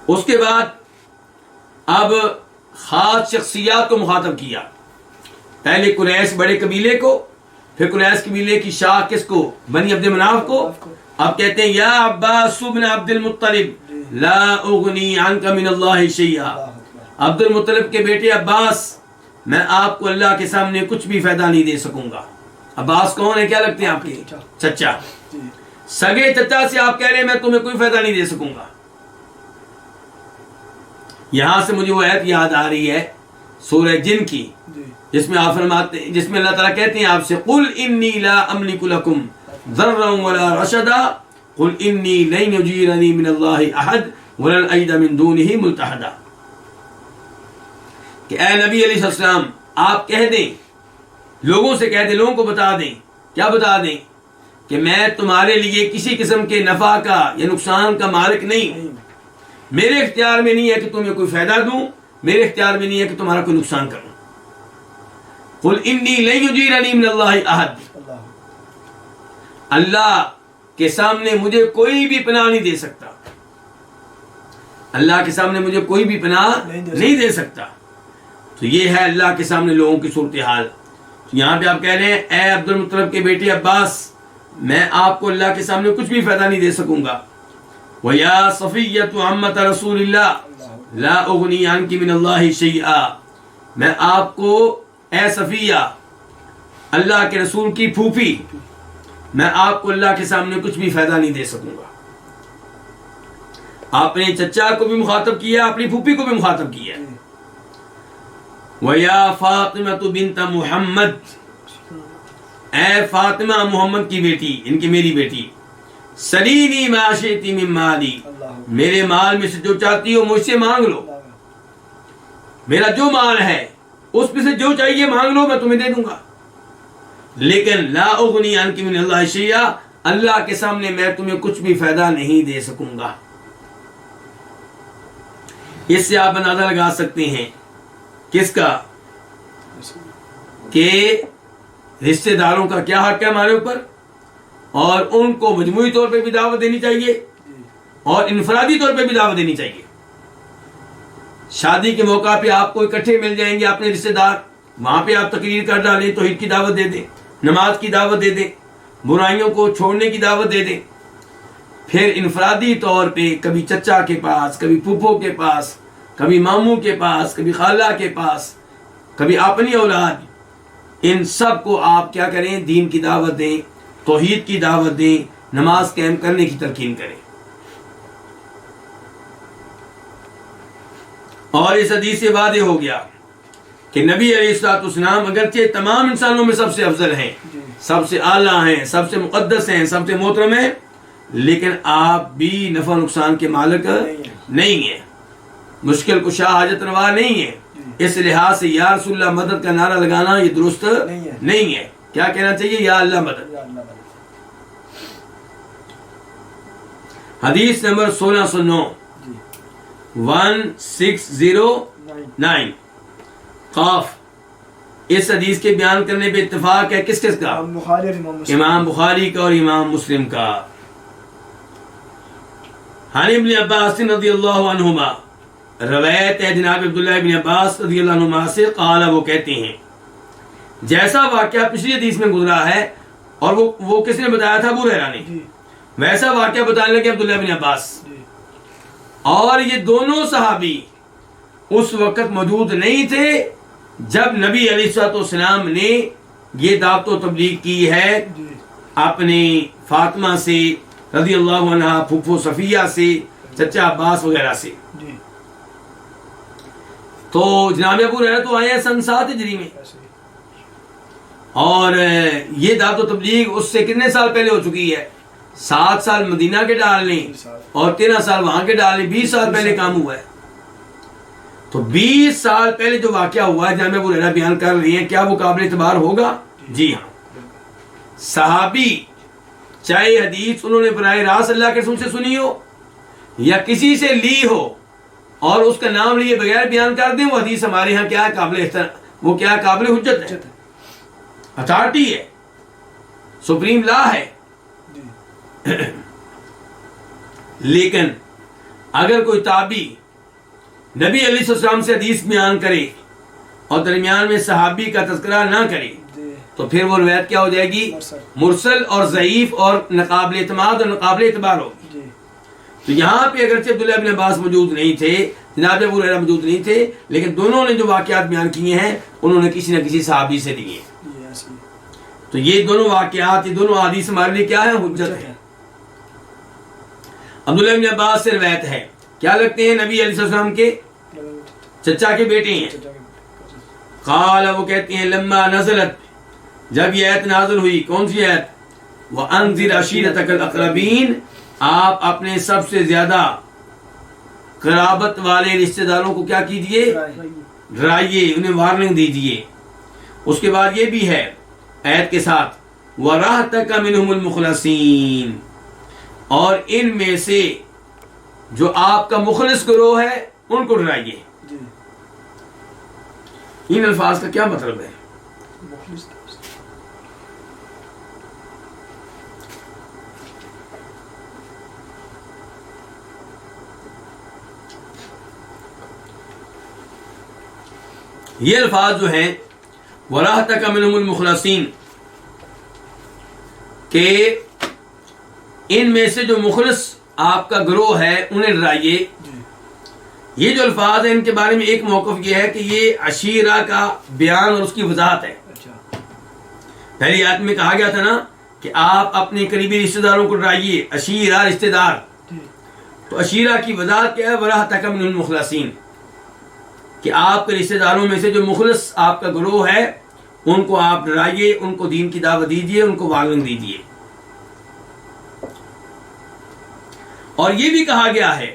اس کے بعد اب خاص شخصیات کو مخاطب کیا، پہلے قریش بڑے قبیلے کو، پھر قریش قبیلے کی شاخ کس کو؟ بنی عبد مناف کو۔ اب کہتے ہیں یا عباس بن عبد المطلب لا اغنی عنک من اللہ شیئا، عبد المطلب کے بیٹے عباس، میں آپ کو اللہ کے سامنے کچھ بھی فائدہ نہیں دے سکوں گا۔ عباس کون ہے؟ کیا لگتے ہیں آپ کے؟ چچا، سگے چچا سے آپ کہہ رہے ہیں میں تمہیں کوئی فائدہ نہیں دے سکوں گا۔ یہاں سے مجھے وہ آیت یاد آ رہی ہے سورہ جن کی، جس میں آپ فرماتے ہیں، جس میں اللہ تعالیٰ کہتے ہیں آپ سے قل انی لا املک لکم ضرا ولا رشدا قل انی لن یجیرنی من اللہ احد ولن اجد من دونہ ملتحدا، کہ اے نبی علیہ السلام آپ کہہ دیں، لوگوں سے کہہ دیں، لوگوں کو بتا دیں، کیا بتا دیں؟ کہ میں تمہارے لیے کسی قسم کے نفع کا یا نقصان کا مالک نہیں، میرے اختیار میں نہیں ہے کہ تمہیں کوئی فائدہ دوں، میرے اختیار میں نہیں ہے کہ تمہارا کوئی نقصان کروں۔ قل انی لن یجیرنی من اللہ احد، اللہ کے سامنے مجھے کوئی بھی پناہ نہیں دے سکتا، اللہ کے سامنے مجھے کوئی بھی پناہ نہیں دے سکتا۔ تو یہ ہے اللہ کے سامنے لوگوں کی صورتحال۔ یہاں پہ آپ کہہ رہے ہیں اے عبد المطلب کے بیٹے عباس، میں آپ کو اللہ کے سامنے کچھ بھی فائدہ نہیں دے سکوں گا۔ وَيَا صَفِيَّةُ عَمَّةَ رَسُولِ اللَّهِ لَا أُغْنِي عَنْكِ مِنَ اللَّهِ شَيْئًا، میں آپ کو اے صفیہ، اللہ کے رسول کی پھوپھی، میں آپ کو اللہ کے سامنے کچھ بھی فائدہ نہیں دے سکوں گا۔ آپ نے چچا کو بھی مخاطب کیا، اپنی پھوپھی کو بھی مخاطب کیا۔ وَيَا فَاطِمَةُ بِنْتَ مُحَمَّد، اے فاطمہ محمد کی بیٹی، ان کی میری بیٹی، سَلِينِي مَا شِئْتِ مِن مَالِي، میرے مال میں سے جو چاہتی ہو مجھ سے مانگ لو، میرا جو مال ہے اس میں سے جو چاہیے مانگ لو، میں تمہیں دے دوں گا، لیکن لا اغنی عنک من اللہ شیئا، اللہ کے سامنے میں تمہیں کچھ بھی فائدہ نہیں دے سکوں گا۔ اس سے آپ اندازہ لگا سکتے ہیں کس کا؟ کہ رشتہ داروں کا کیا حق ہے ہمارے اوپر، اور ان کو مجموعی طور پہ بھی دعوت دینی چاہیے اور انفرادی طور پہ بھی دعوت دینی چاہیے۔ شادی کے موقع پہ آپ کو اکٹھے مل جائیں گے اپنے رشتہ دار، وہاں پہ آپ تقریر کر ڈالیں، توحید کی دعوت دے دیں، نماز کی دعوت دے دیں، برائیوں کو چھوڑنے کی دعوت دے دیں۔ پھر انفرادی طور پہ کبھی چچا کے پاس، کبھی پھوپھو کے پاس، کبھی ماموں کے پاس، کبھی خالہ کے پاس، کبھی اپنی اولاد، ان سب کو آپ کیا کریں؟ دین کی دعوت دیں، توحید کی دعوت دیں، نماز قائم کرنے کی تلقین کریں۔ اور اس حدیث سے واضح ہو گیا کہ نبی علیہ السلام اگرچہ تمام انسانوں میں سب سے افضل ہیں، سب سے اعلیٰ ہیں، سب سے مقدس ہیں، سب سے محترم ہیں، لیکن آپ بھی نفع نقصان کے مالک نہیں ہیں، مشکل کشا حاجت روا نہیں ہے. اس لحاظ سے یا رسول اللہ مدد کا نعرہ لگانا یہ درست نہیں ہے. کیا کہنا چاہیے؟ یا اللہ مدد. حدیث نمبر 1609 1609 قاف. اس حدیث کے بیان کرنے پہ اتفاق ہے کس کس کا؟ امام بخاری کا اور امام مسلم کا. عن ابن عباس رضی اللہ عنہما، روایت ہے جناب عبداللہ ابن عباس رضی اللہ عنہما سے، قال وہ کہتے ہیں، جیسا واقعہ پچھلی حدیث میں گزرا ہے اور وہ کس نے بتایا تھا؟ ابو ہریرہ نے. ویسا واقعہ بتانے لگے عبداللہ ابن عباس. اور یہ دونوں صحابی اس وقت موجود نہیں تھے جب نبی علیہ الصلوۃ والسلام نے یہ دعوت و تبلیغ کی ہے اپنی فاطمہ سے رضی اللہ عنہا، پھوپھو صفیہ سے، چچا عباس وغیرہ سے. تو جناب ابو ہریرہ تو آئے ہیں سن 7 ہجری میں، اور یہ دعوت و تبلیغ اس سے کتنے سال پہلے ہو چکی ہے؟ 7 سال مدینہ کے ڈالنے اور 13 سال وہاں کے ڈالنے، 20 سال پہلے کام ہوا ہے. تو 20 سال پہلے جو واقعہ ہوا ہے جناب ابو ہریرہ بیان کر رہی ہیں، کیا وہ قابل اعتبار ہوگا؟ جی ہاں. صحابی چاہے حدیث انہوں نے براہ راست اللہ کے رسول سے سنی ہو یا کسی سے لی ہو اور اس کا نام لیے بغیر بیان کر دیں، وہ حدیث ہمارے ہاں کیا ہے؟ وہ کیا ہے؟ قابل حجت ہے، اتھارٹی ہے، سپریم لا ہے. لیکن اگر کوئی تابعی نبی علیہ السلام سے حدیث بیان کرے اور درمیان میں صحابی کا تذکرہ نہ کرے تو پھر وہ روایت کیا ہو جائے گی؟ مرسل اور ضعیف اور ناقابل اعتماد اور ناقابل اعتبار ہوگی. تو یہاں پہ اگرچہ عبداللہ ابن عباس موجود نہیں تھے، جناب ابو ہریرہ موجود نہیں تھے، لیکن دونوں نے جو واقعات بیان کیے ہیں انہوں نے کسی نہ کسی صحابی سے لیے. تو یہ دونوں واقعات، یہ دونوں حدیث ہمارے لیے کیا ہے؟ حجت ہے. عبداللہ ابن عباس سے روایت ہے، کیا لگتے ہیں؟ نبی علیہ السلام کے چچا کے بیٹے ہیں. قال وہ کہتے ہیں، لما نزلت، جب یہ آیت نازل ہوئی، کون سی آیت؟ وَأَنذِرْ عَشِيرَتَكَ الْأَقْرَبِينَ، آپ اپنے سب سے زیادہ قرابت والے رشتہ داروں کو کیا کیجئے؟ ڈرائیے، انہیں وارننگ دیجئے. اس کے بعد یہ بھی ہے آیت کے ساتھ، وَرَحْتَكَ مِنْهُمُ الْمُخْلَصِينَ، اور ان میں سے جو آپ کا مخلص گروہ ہے ان کو ڈرائیے. ان الفاظ کا کیا مطلب ہے؟ یہ الفاظ جو ہیں وَرَحْتَكَ مِنْهُمُ الْمُخْلَصِينَ، کہ ان میں سے جو مخلص آپ کا گروہ ہے انہیں ڈرائیے. یہ جو الفاظ ہیں ان کے بارے میں ایک موقف یہ ہے کہ یہ عشیرہ کا بیان اور اس کی وضاحت ہے. پہلی آیت میں کہا گیا تھا نا کہ آپ اپنے قریبی رشتہ داروں کو ڈرائیے، عشیرہ رشتہ دار. تو عشیرہ کی وضاحت کیا ہے؟ وَرَحْتَكَ مِنْهُمُ الْمُخْلَصِينَ، کہ آپ کے رشتہ داروں میں سے جو مخلص آپ کا گروہ ہے ان کو آپ ڈرائیے، ان کو دین کی دعوت دیجیے، ان کو وارننگ دیجیے. اور یہ بھی کہا گیا ہے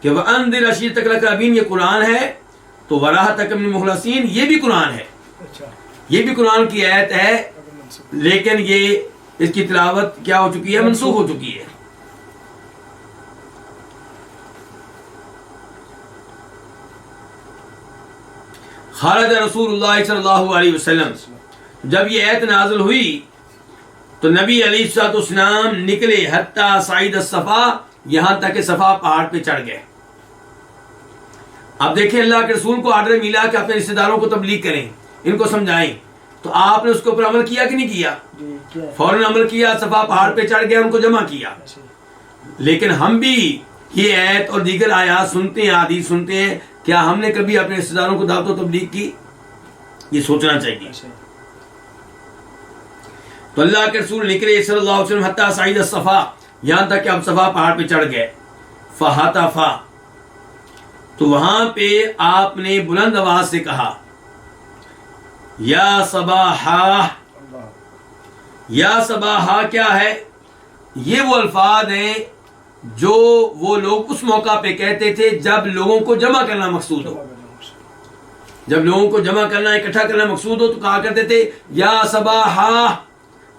کہ وَأَنذِرْ عَشِيرَتَكَ الْأَقْرَبِينَ، یہ قرآن ہے. تو وَرَحْتَكَ مِنَ الْمُخْلَصِينَ یہ بھی قرآن ہے، یہ بھی قرآن کی آیت ہے، لیکن یہ اس کی تلاوت کیا ہو چکی ہے؟ منسوخ ہو چکی ہے. خرج رسول اللہ صلی اللہ علیہ وسلم، جب یہ آیت نازل ہوئی تو نبی علیہ الصلوۃ والسلام نکلے، حتی صعید الصفا، یہاں تک کہ صفا پہاڑ پہ چڑھ گئے. اب دیکھیں اللہ کے رسول کو آرڈر ملا کہ اپنے رشتہ داروں کو تبلیغ کریں، ان کو سمجھائیں. تو آپ نے اس کے اوپر عمل کیا کہ نہیں کیا؟ فوراً عمل کیا، صفا پہاڑ پہ چڑھ گئے، ان کو جمع کیا. لیکن ہم بھی یہ آیت اور دیگر آیات سنتے ہیں، حدیث سنتے ہیں، کیا ہم نے کبھی اپنے رشتہ داروں کو دعوت و تبلیغ کی؟ یہ سوچنا چاہیے. تو اللہ کے رسول نکلے صلی اللہ علیہ وسلم حتی صعید الصفا، یہاں تک کہ اب صفا پہاڑ پہ چڑھ گئے. فہتفا، تو وہاں پہ آپ نے بلند آواز سے کہا، یا صباحا. یا صباحا کیا ہے؟ یہ وہ الفاظ ہیں جو وہ لوگ اس موقع پہ کہتے تھے جب لوگوں کو جمع کرنا مقصود ہو. جب لوگوں کو جمع کرنا اکٹھا کرنا مقصود ہو تو کہا کرتے تھے یا صباحا.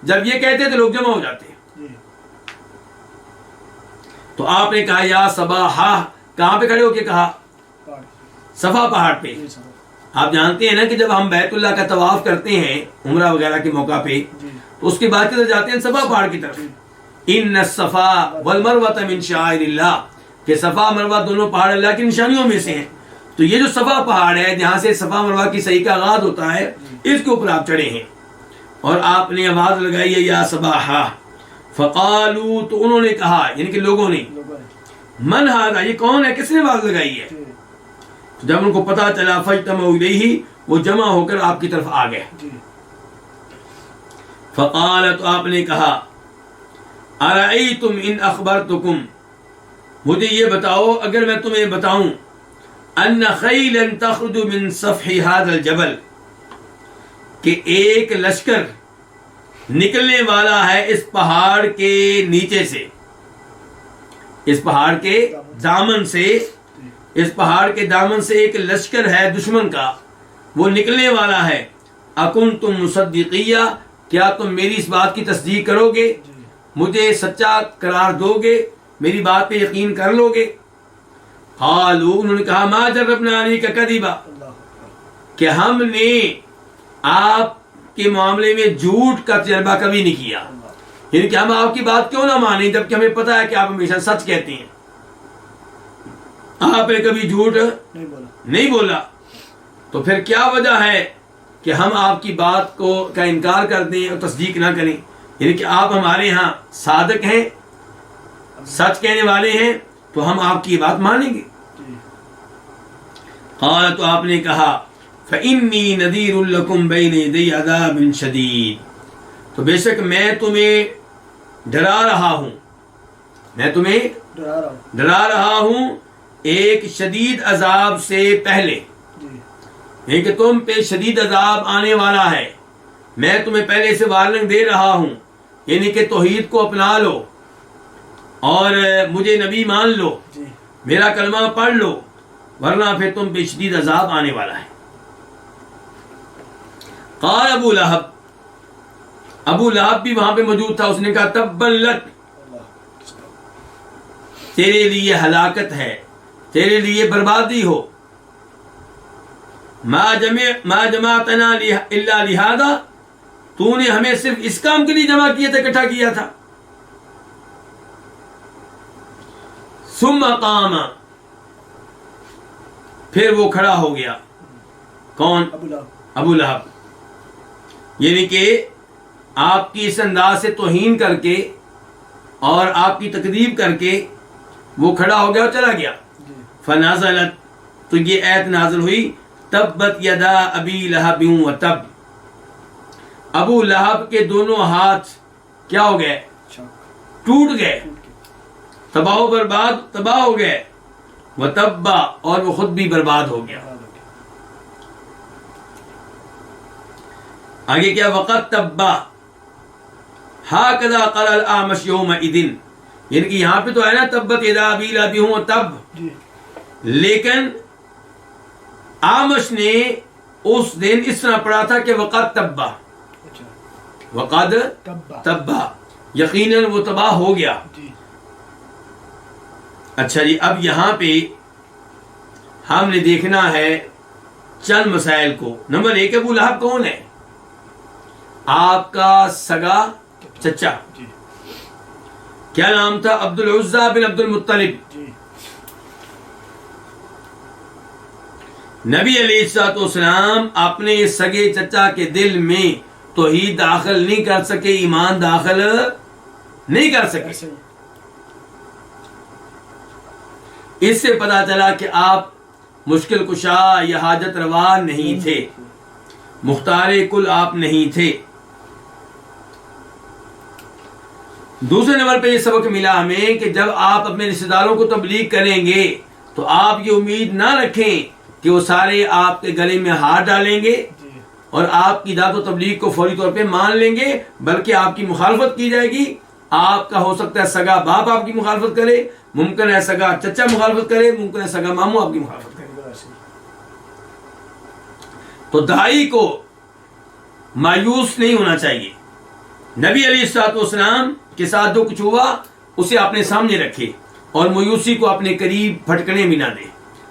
جب یہ کہتے تھے لوگ جمع ہو جاتے. تو آپ نے کہا یا صباحا. کہاں پہ کھڑے ہو کے کہا؟ صفا پہاڑ پہ. آپ جانتے ہیں نا کہ جب ہم بیت اللہ کا طواف کرتے ہیں عمرہ وغیرہ کے موقع پہ تو اس کے بعد کدھر جاتے ہیں؟ صفا پہاڑ کی طرف. ان الصفا والمروہ من شعائر اللہ، کہ صفا مروہ دونوں پہاڑ اللہ کی نشانیوں میں سے ہیں. تو یہ جو صفا پہاڑ ہے جہاں سے صفا مروہ کی صحیح کا آغاز ہوتا ہے اس کے اوپر آپ چڑھے ہیں اور آپ نے آواز لگائی ہے یا صباحا. فقالو، تو انہوں نے کہا یعنی کہ لوگوں نے، من ھذا، یہ کون ہے، کس نے آواز لگائی ہے؟ تو جب ان کو پتا چلا فاجتمعوا الیہ، وہ جمع ہو کر آپ کی طرف آ گئے. فقال، تو آپ نے کہا ارأیتم ان اخبرتکم، مجھے یہ بتاؤ اگر میں تمہیں بتاؤں ان خیلا تخرج من سفح ھذا الجبل، کہ ایک لشکر نکلنے والا ہے اس پہاڑ کے نیچے سے، اس پہاڑ کے دامن سے، اس پہاڑ کے دامن سے ایک لشکر ہے دشمن کا، وہ نکلنے والا ہے. اکنتم مصدقیہ، کیا تم میری اس بات کی تصدیق کرو گے، مجھے سچا قرار دو گے، میری بات پہ یقین کر لو گے؟ قالوا، انہوں نے کہا ما جربنا علیک کذبا، کہ ہم نے آپ کے معاملے میں جھوٹ کا تجربہ کبھی نہیں کیا. یعنی کہ ہم آپ کی بات کیوں نہ مانیں جبکہ ہمیں پتا ہے کہ آپ ہمیشہ سچ کہتے ہیں. آپ نے کبھی جھوٹ نہیں بولا، تو پھر کیا وجہ ہے کہ ہم آپ کی بات کا انکار کر دیں اور تصدیق نہ کریں؟ یعنی کہ آپ ہمارے ہاں صادق ہیں، سچ کہنے والے ہیں، تو ہم آپ کی بات مانیں گے. قال، تو آپ نے کہا فإنی نذیر لکم بین یدی عذاب شدید، تو بے شک میں تمہیں ڈرا رہا ہوں، میں تمہیں ڈرا رہا ہوں ایک شدید عذاب سے پہلے، یعنی کہ تم پہ شدید عذاب آنے والا ہے، میں تمہیں پہلے سے وارننگ دے رہا ہوں. یعنی کہ توحید کو اپنا لو اور مجھے نبی مان لو، میرا کلمہ پڑھ لو، ورنہ پھر تم پہ شدید عذاب آنے والا ہے. قال ابو لہب، ابو لہب بھی وہاں پہ موجود تھا، اس نے کہا تبا لک، تیرے لیے ہلاکت ہے، تیرے لیے بربادی ہو. ما جمعتنا الا لہذا، تو نے ہمیں صرف اس کام کے لیے جمع کیا تھا، اکٹھا کیا تھا. ثم قام، پھر وہ کھڑا ہو گیا. کون؟ ابو لہب. یعنی کہ آپ کی اس انداز سے توہین کر کے اور آپ کی تکذیب کر کے وہ کھڑا ہو گیا اور چلا گیا. فنزلت، تو یہ آیت نازل ہوئی تبت یدا ابی لہب وتب، ابو لہب کے دونوں ہاتھ کیا ہو گئے؟ ٹوٹ گئے، تباہ و برباد، تباہ ہو گئے. وتبا، اور وہ خود بھی برباد ہو گیا. آگے کیا؟ وقت تبا ہاکذا قال الاعمش یومئذ، یعنی کہ یہاں پہ تو ہے نا تبت یدا ابی لہب وتب، لیکن اعمش نے اس دن اس طرح پڑھا تھا کہ وقت تبا، وقد تبا، یقیناً وہ تباہ ہو گیا. اچھا جی، اب یہاں پہ ہم نے دیکھنا ہے چند مسائل کو. نمبر 1، ابو لہب کون ہے؟ آپ کا سگا چچا. کیا نام تھا؟ عبد العزیٰ بن عبد المطلب. نبی علیہ الصلوۃ والسلام اپنے سگے چچا کے دل میں توحید داخل نہیں کر سکے، ایمان داخل نہیں کر سکے. اس سے پتا چلا کہ آپ مشکل کشا یا حاجت روا نہیں تھے، مختار کل آپ نہیں تھے. دوسرے نمبر پہ یہ سبق ملا ہمیں کہ جب آپ اپنے رشتہ داروں کو تبلیغ کریں گے تو آپ یہ امید نہ رکھیں کہ وہ سارے آپ کے گلے میں ہاتھ ڈالیں گے اور آپ کی دعوت و تبلیغ کو فوری طور پہ مان لیں گے، بلکہ آپ کی مخالفت کی جائے گی، آپ کا ہو سکتا ہے سگا باپ آپ کی مخالفت کرے، ممکن ہے سگا چچا مخالفت کرے، ممکن ہے سگا ماموں آپ کی مخالفت کرے. تو داعی کو مایوس نہیں ہونا چاہیے. نبی علیہ الصلوۃ والسلام کے ساتھ جو کچھ ہوا اسے اپنے سامنے رکھے اور مایوسی کو اپنے قریب پھٹکنے بھی نہ دے.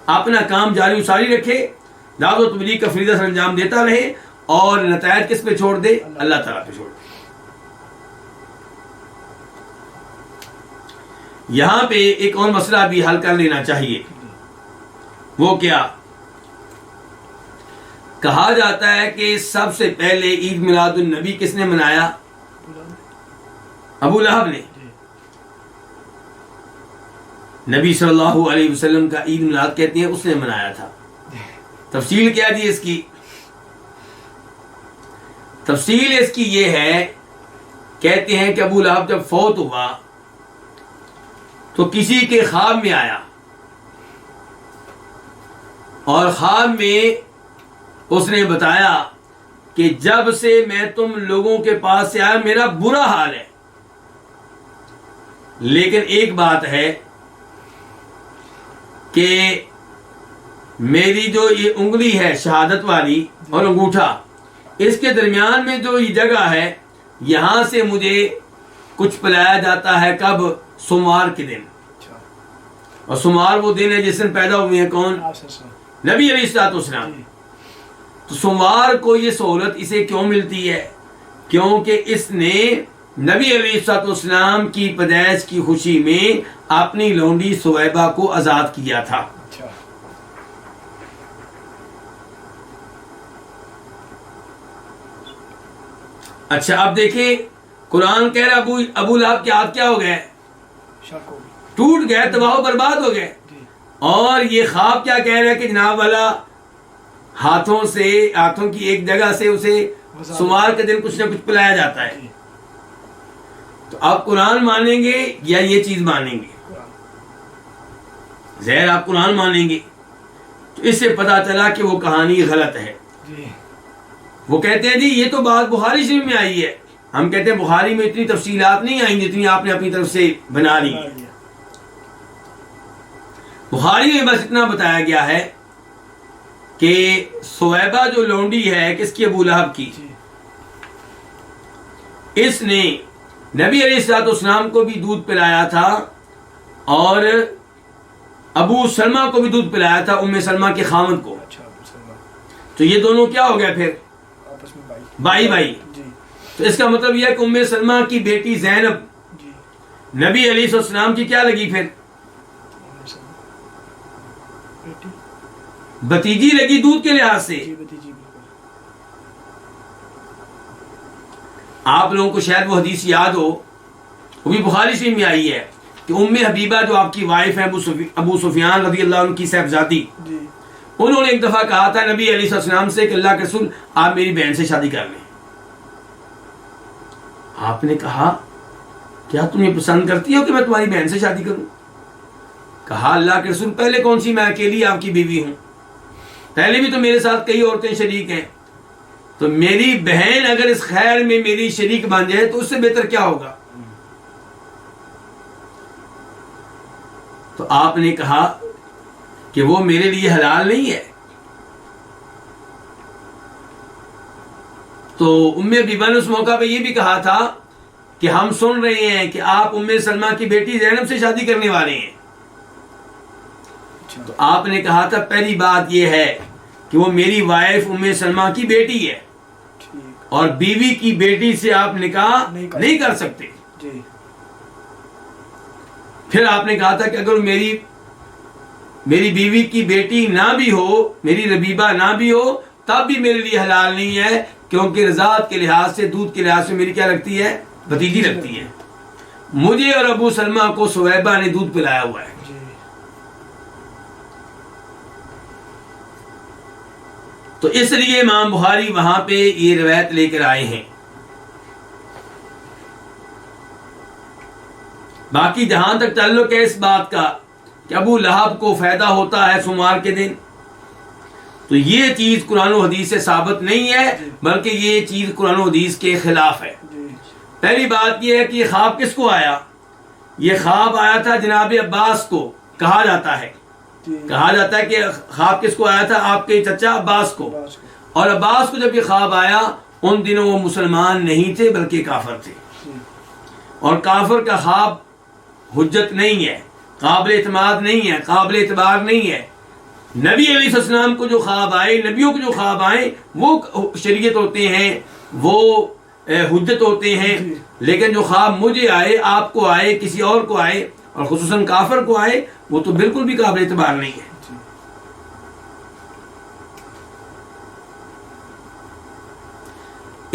اپنا کام جاری و ساری رکھے، دعوت و تبلیغ کا فریضہ سر انجام دیتا رہے، اور نتائج کس پہ چھوڑ دے؟ اللہ تعالیٰ پہ چھوڑ دے. یہاں پہ ایک اور مسئلہ بھی حل کر لینا چاہیے. وہ کیا؟ کہا جاتا ہے کہ سب سے پہلے عید میلاد النبی کس نے منایا؟ ابو لہب نے. نبی صلی اللہ علیہ وسلم کا عید میلاد کہتے ہیں اس نے منایا تھا. تفصیل کیا جی اس کی؟ تفصیل اس کی یہ ہے، کہتے ہیں کہ ابو لہب جب فوت ہوا تو کسی کے خواب میں آیا، اور خواب میں اس نے بتایا کہ جب سے میں تم لوگوں کے پاس سے آیا میرا برا حال ہے، لیکن ایک بات ہے کہ میری جو یہ انگلی ہے شہادت والی اور انگوٹھا، اس کے درمیان میں جو یہ جگہ ہے، یہاں سے مجھے کچھ پلایا جاتا ہے. کب؟ سوموار کے دن. اور سوموار وہ دن ہے جس دن پیدا ہوئے ہیں کون؟ نبی علیہ الصلوۃ والسلام. تو سوموار کو یہ سہولت اسے کیوں ملتی ہے؟ کیونکہ اس نے نبی علیہ الصلوۃ والسلام کی پیدائش کی خوشی میں اپنی لونڈی سویبہ کو آزاد کیا تھا. اچھا اب دیکھیں، قرآن کہہ رہا ابو لہب کے ہاتھ کیا ہو گئے؟ ٹوٹ گئے، تباہ و برباد ہو گئے. اور یہ خواب کیا کہہ رہا ہے کہ جناب والا ہاتھوں کی ایک جگہ سے اسے سوموار کے دن کچھ نہ کچھ پلایا جاتا ہے. تو آپ قرآن مانیں گے یا یہ چیز مانیں گے؟ ظاہر آپ قرآن مانیں گے. تو اس سے پتا چلا کہ وہ کہانی غلط ہے. وہ کہتے ہیں جی یہ تو بات بخاری شریف میں آئی ہے. ہم کہتے ہیں بخاری میں اتنی تفصیلات نہیں آئیں جتنی آپ نے اپنی طرف سے بنا لی. بخاری میں بس اتنا بتایا گیا ہے کہ سویبہ جو لونڈی ہے کس کی؟ ابو لہب کی. اس نے نبی علیہ الصلوۃ والسلام کو بھی دودھ پلایا تھا اور ابو سلمہ کو بھی دودھ پلایا تھا، ام سلمہ کے خامد کو. تو یہ دونوں کیا ہو گئے پھر؟ بھائی بھائی. تو اس کا مطلب یہ ہے کہ ام سلمہ کی بیٹی زینب نبی علیہ السلام کی کیا لگی؟ پھر بتیجی لگی دودھ کے لحاظ سے. آپ لوگوں کو شاید وہ حدیث یاد ہو، وہ بھی بخاری شریف میں آئی ہے کہ ام حبیبہ جو آپ کی وائف ہے ابو سفیان رضی اللہ عنہ کی صاحبزادی، انہوں نے ایک دفعہ کہا تھا نبی علیہ السلام سے کہ اللہ کے رسول آپ میری بہن سے شادی کر لیں. آپ نے کہا کیا تم یہ پسند کرتی ہو کہ میں تمہاری بہن سے شادی کروں؟ کہا اللہ کے رسول پہلے کون سی، میں اکیلی آپ کی بیوی ہوں، پہلے بھی تو میرے ساتھ کئی عورتیں شریک ہیں، تو میری بہن اگر اس خیر میں میری شریک بن جائے تو اس سے بہتر کیا ہوگا؟ تو آپ نے کہا کہ وہ میرے لیے حلال نہیں ہے. تو ام حبیبہ نے اس موقع پہ یہ بھی کہا تھا کہ ہم سن رہے ہیں کہ آپ ام سلمہ کی بیٹی زینب سے شادی کرنے والے ہیں. تو آپ نے کہا تھا پہلی بات یہ ہے کہ وہ میری وائف ام سلمہ کی بیٹی ہے اور بیوی کی بیٹی سے آپ نکاح نہیں کر سکتے. پھر آپ نے کہا تھا کہ اگر میری بیوی کی بیٹی نہ بھی ہو، میری ربیبہ نہ بھی ہو، تب بھی میرے لیے حلال نہیں ہے، کیونکہ رضاعت کے لحاظ سے، دودھ کے لحاظ سے میری کیا لگتی ہے؟ بھتیجی لگتی ہے. مجھے اور ابو سلمہ کو سویبہ نے دودھ پلایا ہوا ہے. تو اس لیے امام بخاری وہاں پہ یہ روایت لے کر آئے ہیں. باقی جہاں تک تعلق ہے اس بات کا کہ ابو لہب کو فائدہ ہوتا ہے سوموار کے دن، تو یہ چیز قرآن و حدیث سے ثابت نہیں ہے، بلکہ یہ چیز قرآن و حدیث کے خلاف ہے. پہلی بات یہ ہے کہ یہ خواب کس کو آیا؟ یہ خواب آیا تھا جناب عباس کو، کہا جاتا ہے کہ خواب کس کو آیا تھا؟ آپ کے چچا عباس کو. اور عباس کو جب یہ خواب آیا ان دنوں وہ مسلمان نہیں تھے بلکہ کافر تھے، اور کافر کا خواب حجت نہیں ہے، قابل اعتماد نہیں ہے، قابل اعتبار نہیں ہے. نبی علیہ السلام کو جو خواب آئے، نبیوں کو جو خواب آئے وہ شریعت ہوتے ہیں، وہ حجت ہوتے ہیں. لیکن جو خواب مجھے آئے، آپ کو آئے، کسی اور کو آئے، اور خصوصاً کافر کو آئے، وہ تو بالکل بھی قابل اعتبار نہیں ہے.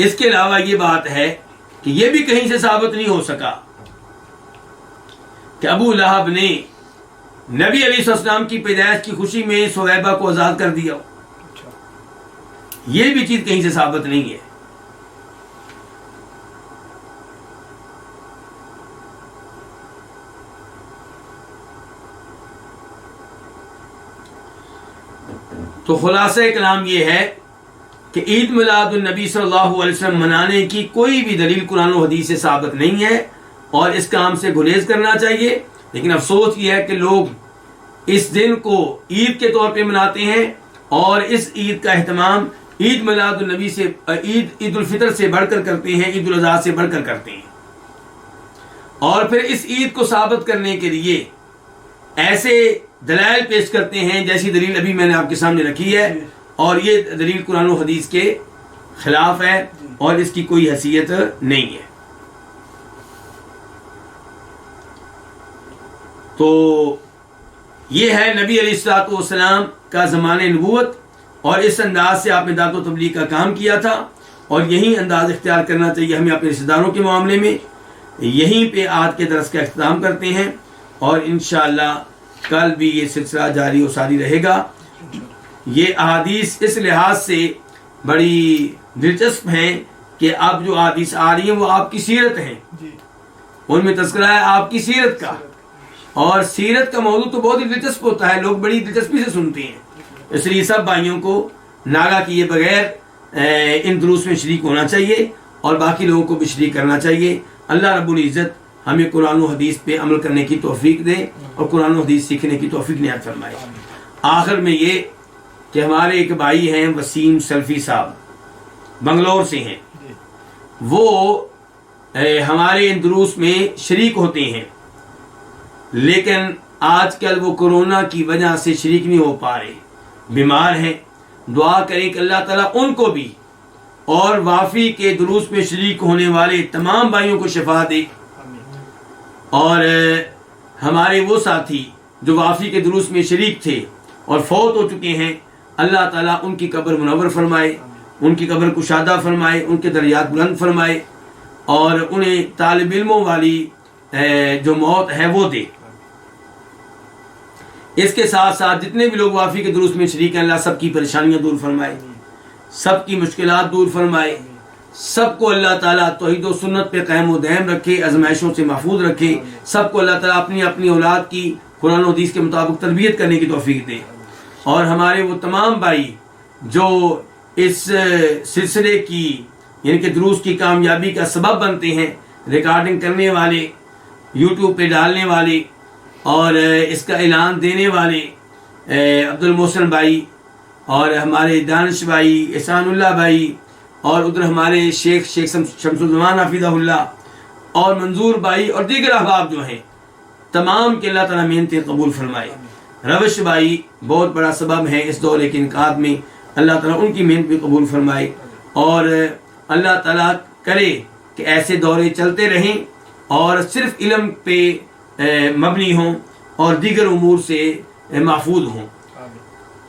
اس کے علاوہ یہ بات ہے کہ یہ بھی کہیں سے ثابت نہیں ہو سکا کہ ابو لہب نے نبی علیہ السلام کی پیدائش کی خوشی میں سویبہ کو آزاد کر دیا. یہ بھی چیز کہیں سے ثابت نہیں ہے. تو خلاصہ کلام یہ ہے کہ عید میلاد النبی صلی اللہ علیہ وسلم منانے کی کوئی بھی دلیل قرآن و حدیث سے ثابت نہیں ہے، اور اس کام سے گریز کرنا چاہیے. لیکن افسوس یہ ہے کہ لوگ اس دن کو عید کے طور پہ مناتے ہیں، اور اس عید کا اہتمام عید میلاد النبی سے، عید الفطر سے بڑھ کر کرتے ہیں، عید الاضحیٰ سے بڑھ کر کرتے ہیں. اور پھر اس عید کو ثابت کرنے کے لیے ایسے دلائل پیش کرتے ہیں جیسی دلیل ابھی میں نے آپ کے سامنے رکھی ہے، اور یہ دلیل قرآن و حدیث کے خلاف ہے اور اس کی کوئی حیثیت نہیں ہے. تو یہ ہے نبی علیہ الصلوۃ والسلام کا زمانہ نبوت، اور اس انداز سے آپ نے دعوت و تبلیغ کا کام کیا تھا، اور یہی انداز اختیار کرنا چاہیے ہمیں اپنے رشتہ داروں کے معاملے میں. یہیں پہ آج کے درس کا اختتام کرتے ہیں، اور انشاءاللہ کل بھی یہ سلسلہ جاری و ساری رہے گا. یہ احادیث اس لحاظ سے بڑی دلچسپ ہیں کہ اب جو احادیث آ رہی ہیں وہ آپ کی سیرت ہیں، ان میں تذکرہ ہے آپ کی سیرت کا، اور سیرت کا موضوع تو بہت ہی دلچسپ ہوتا ہے، لوگ بڑی دلچسپی سے سنتے ہیں. اس لیے سب بھائیوں کو ناغہ کیے بغیر ان دروس میں شریک ہونا چاہیے، اور باقی لوگوں کو بھی شریک کرنا چاہیے. اللہ رب العزت ہمیں قرآن و حدیث پہ عمل کرنے کی توفیق دے، اور قرآن و حدیث سیکھنے کی توفیق عنایت فرمائے. آخر میں یہ کہ ہمارے ایک بھائی ہیں وسیم سلفی صاحب، بنگلور سے ہیں، وہ ہمارے ان دروس میں شریک ہوتے ہیں، لیکن آج کل وہ کورونا کی وجہ سے شریک نہیں ہو پا رہے، بیمار ہیں. دعا کریں کہ اللہ تعالیٰ ان کو بھی اور وافی کے دروس میں شریک ہونے والے تمام بھائیوں کو شفا دے. اور ہمارے وہ ساتھی جو وافی کے دروس میں شریک تھے اور فوت ہو چکے ہیں، اللہ تعالیٰ ان کی قبر منور فرمائے، ان کی قبر کشادہ فرمائے، ان کے درجات بلند فرمائے، اور انہیں طالب علموں والی جو موت ہے وہ دے. اس کے ساتھ ساتھ جتنے بھی لوگ وافی کے دروس میں شریک ہیں، اللہ سب کی پریشانیاں دور فرمائے، سب کی مشکلات دور فرمائے، سب کو اللہ تعالیٰ توحید و سنت پہ قائم و دائم رکھے، آزمائشوں سے محفوظ رکھے. سب کو اللہ تعالیٰ اپنی اولاد کی قرآن و حدیث کے مطابق تربیت کرنے کی توفیق دے. اور ہمارے وہ تمام بھائی جو اس سلسلے کی یعنی کہ دروس کی کامیابی کا سبب بنتے ہیں، ریکارڈنگ کرنے والے، یوٹیوب پہ ڈالنے والے، اور اس کا اعلان دینے والے عبد المحسن بھائی، اور ہمارے دانش بھائی، احسان اللہ بھائی، اور ادھر ہمارے شیخ شمس الزمان حفظہ اللہ، اور منظور بھائی، اور دیگر احباب جو ہیں تمام کے اللہ تعالیٰ محنتیں قبول فرمائے. روش بھائی بہت بڑا سبب ہے اس دورے کے انعقاد میں، اللہ تعالیٰ ان کی محنت بھی قبول فرمائے، اور اللہ تعالیٰ کرے کہ ایسے دورے چلتے رہیں اور صرف علم پہ مبنی ہوں اور دیگر امور سے محفوظ ہوں.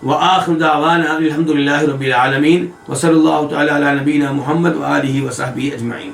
وآخر دعوانا الحمد للہ رب العالمین، وصلی اللہ تعالی علی نبینا محمد وآلہ وصحبہ اجمعین.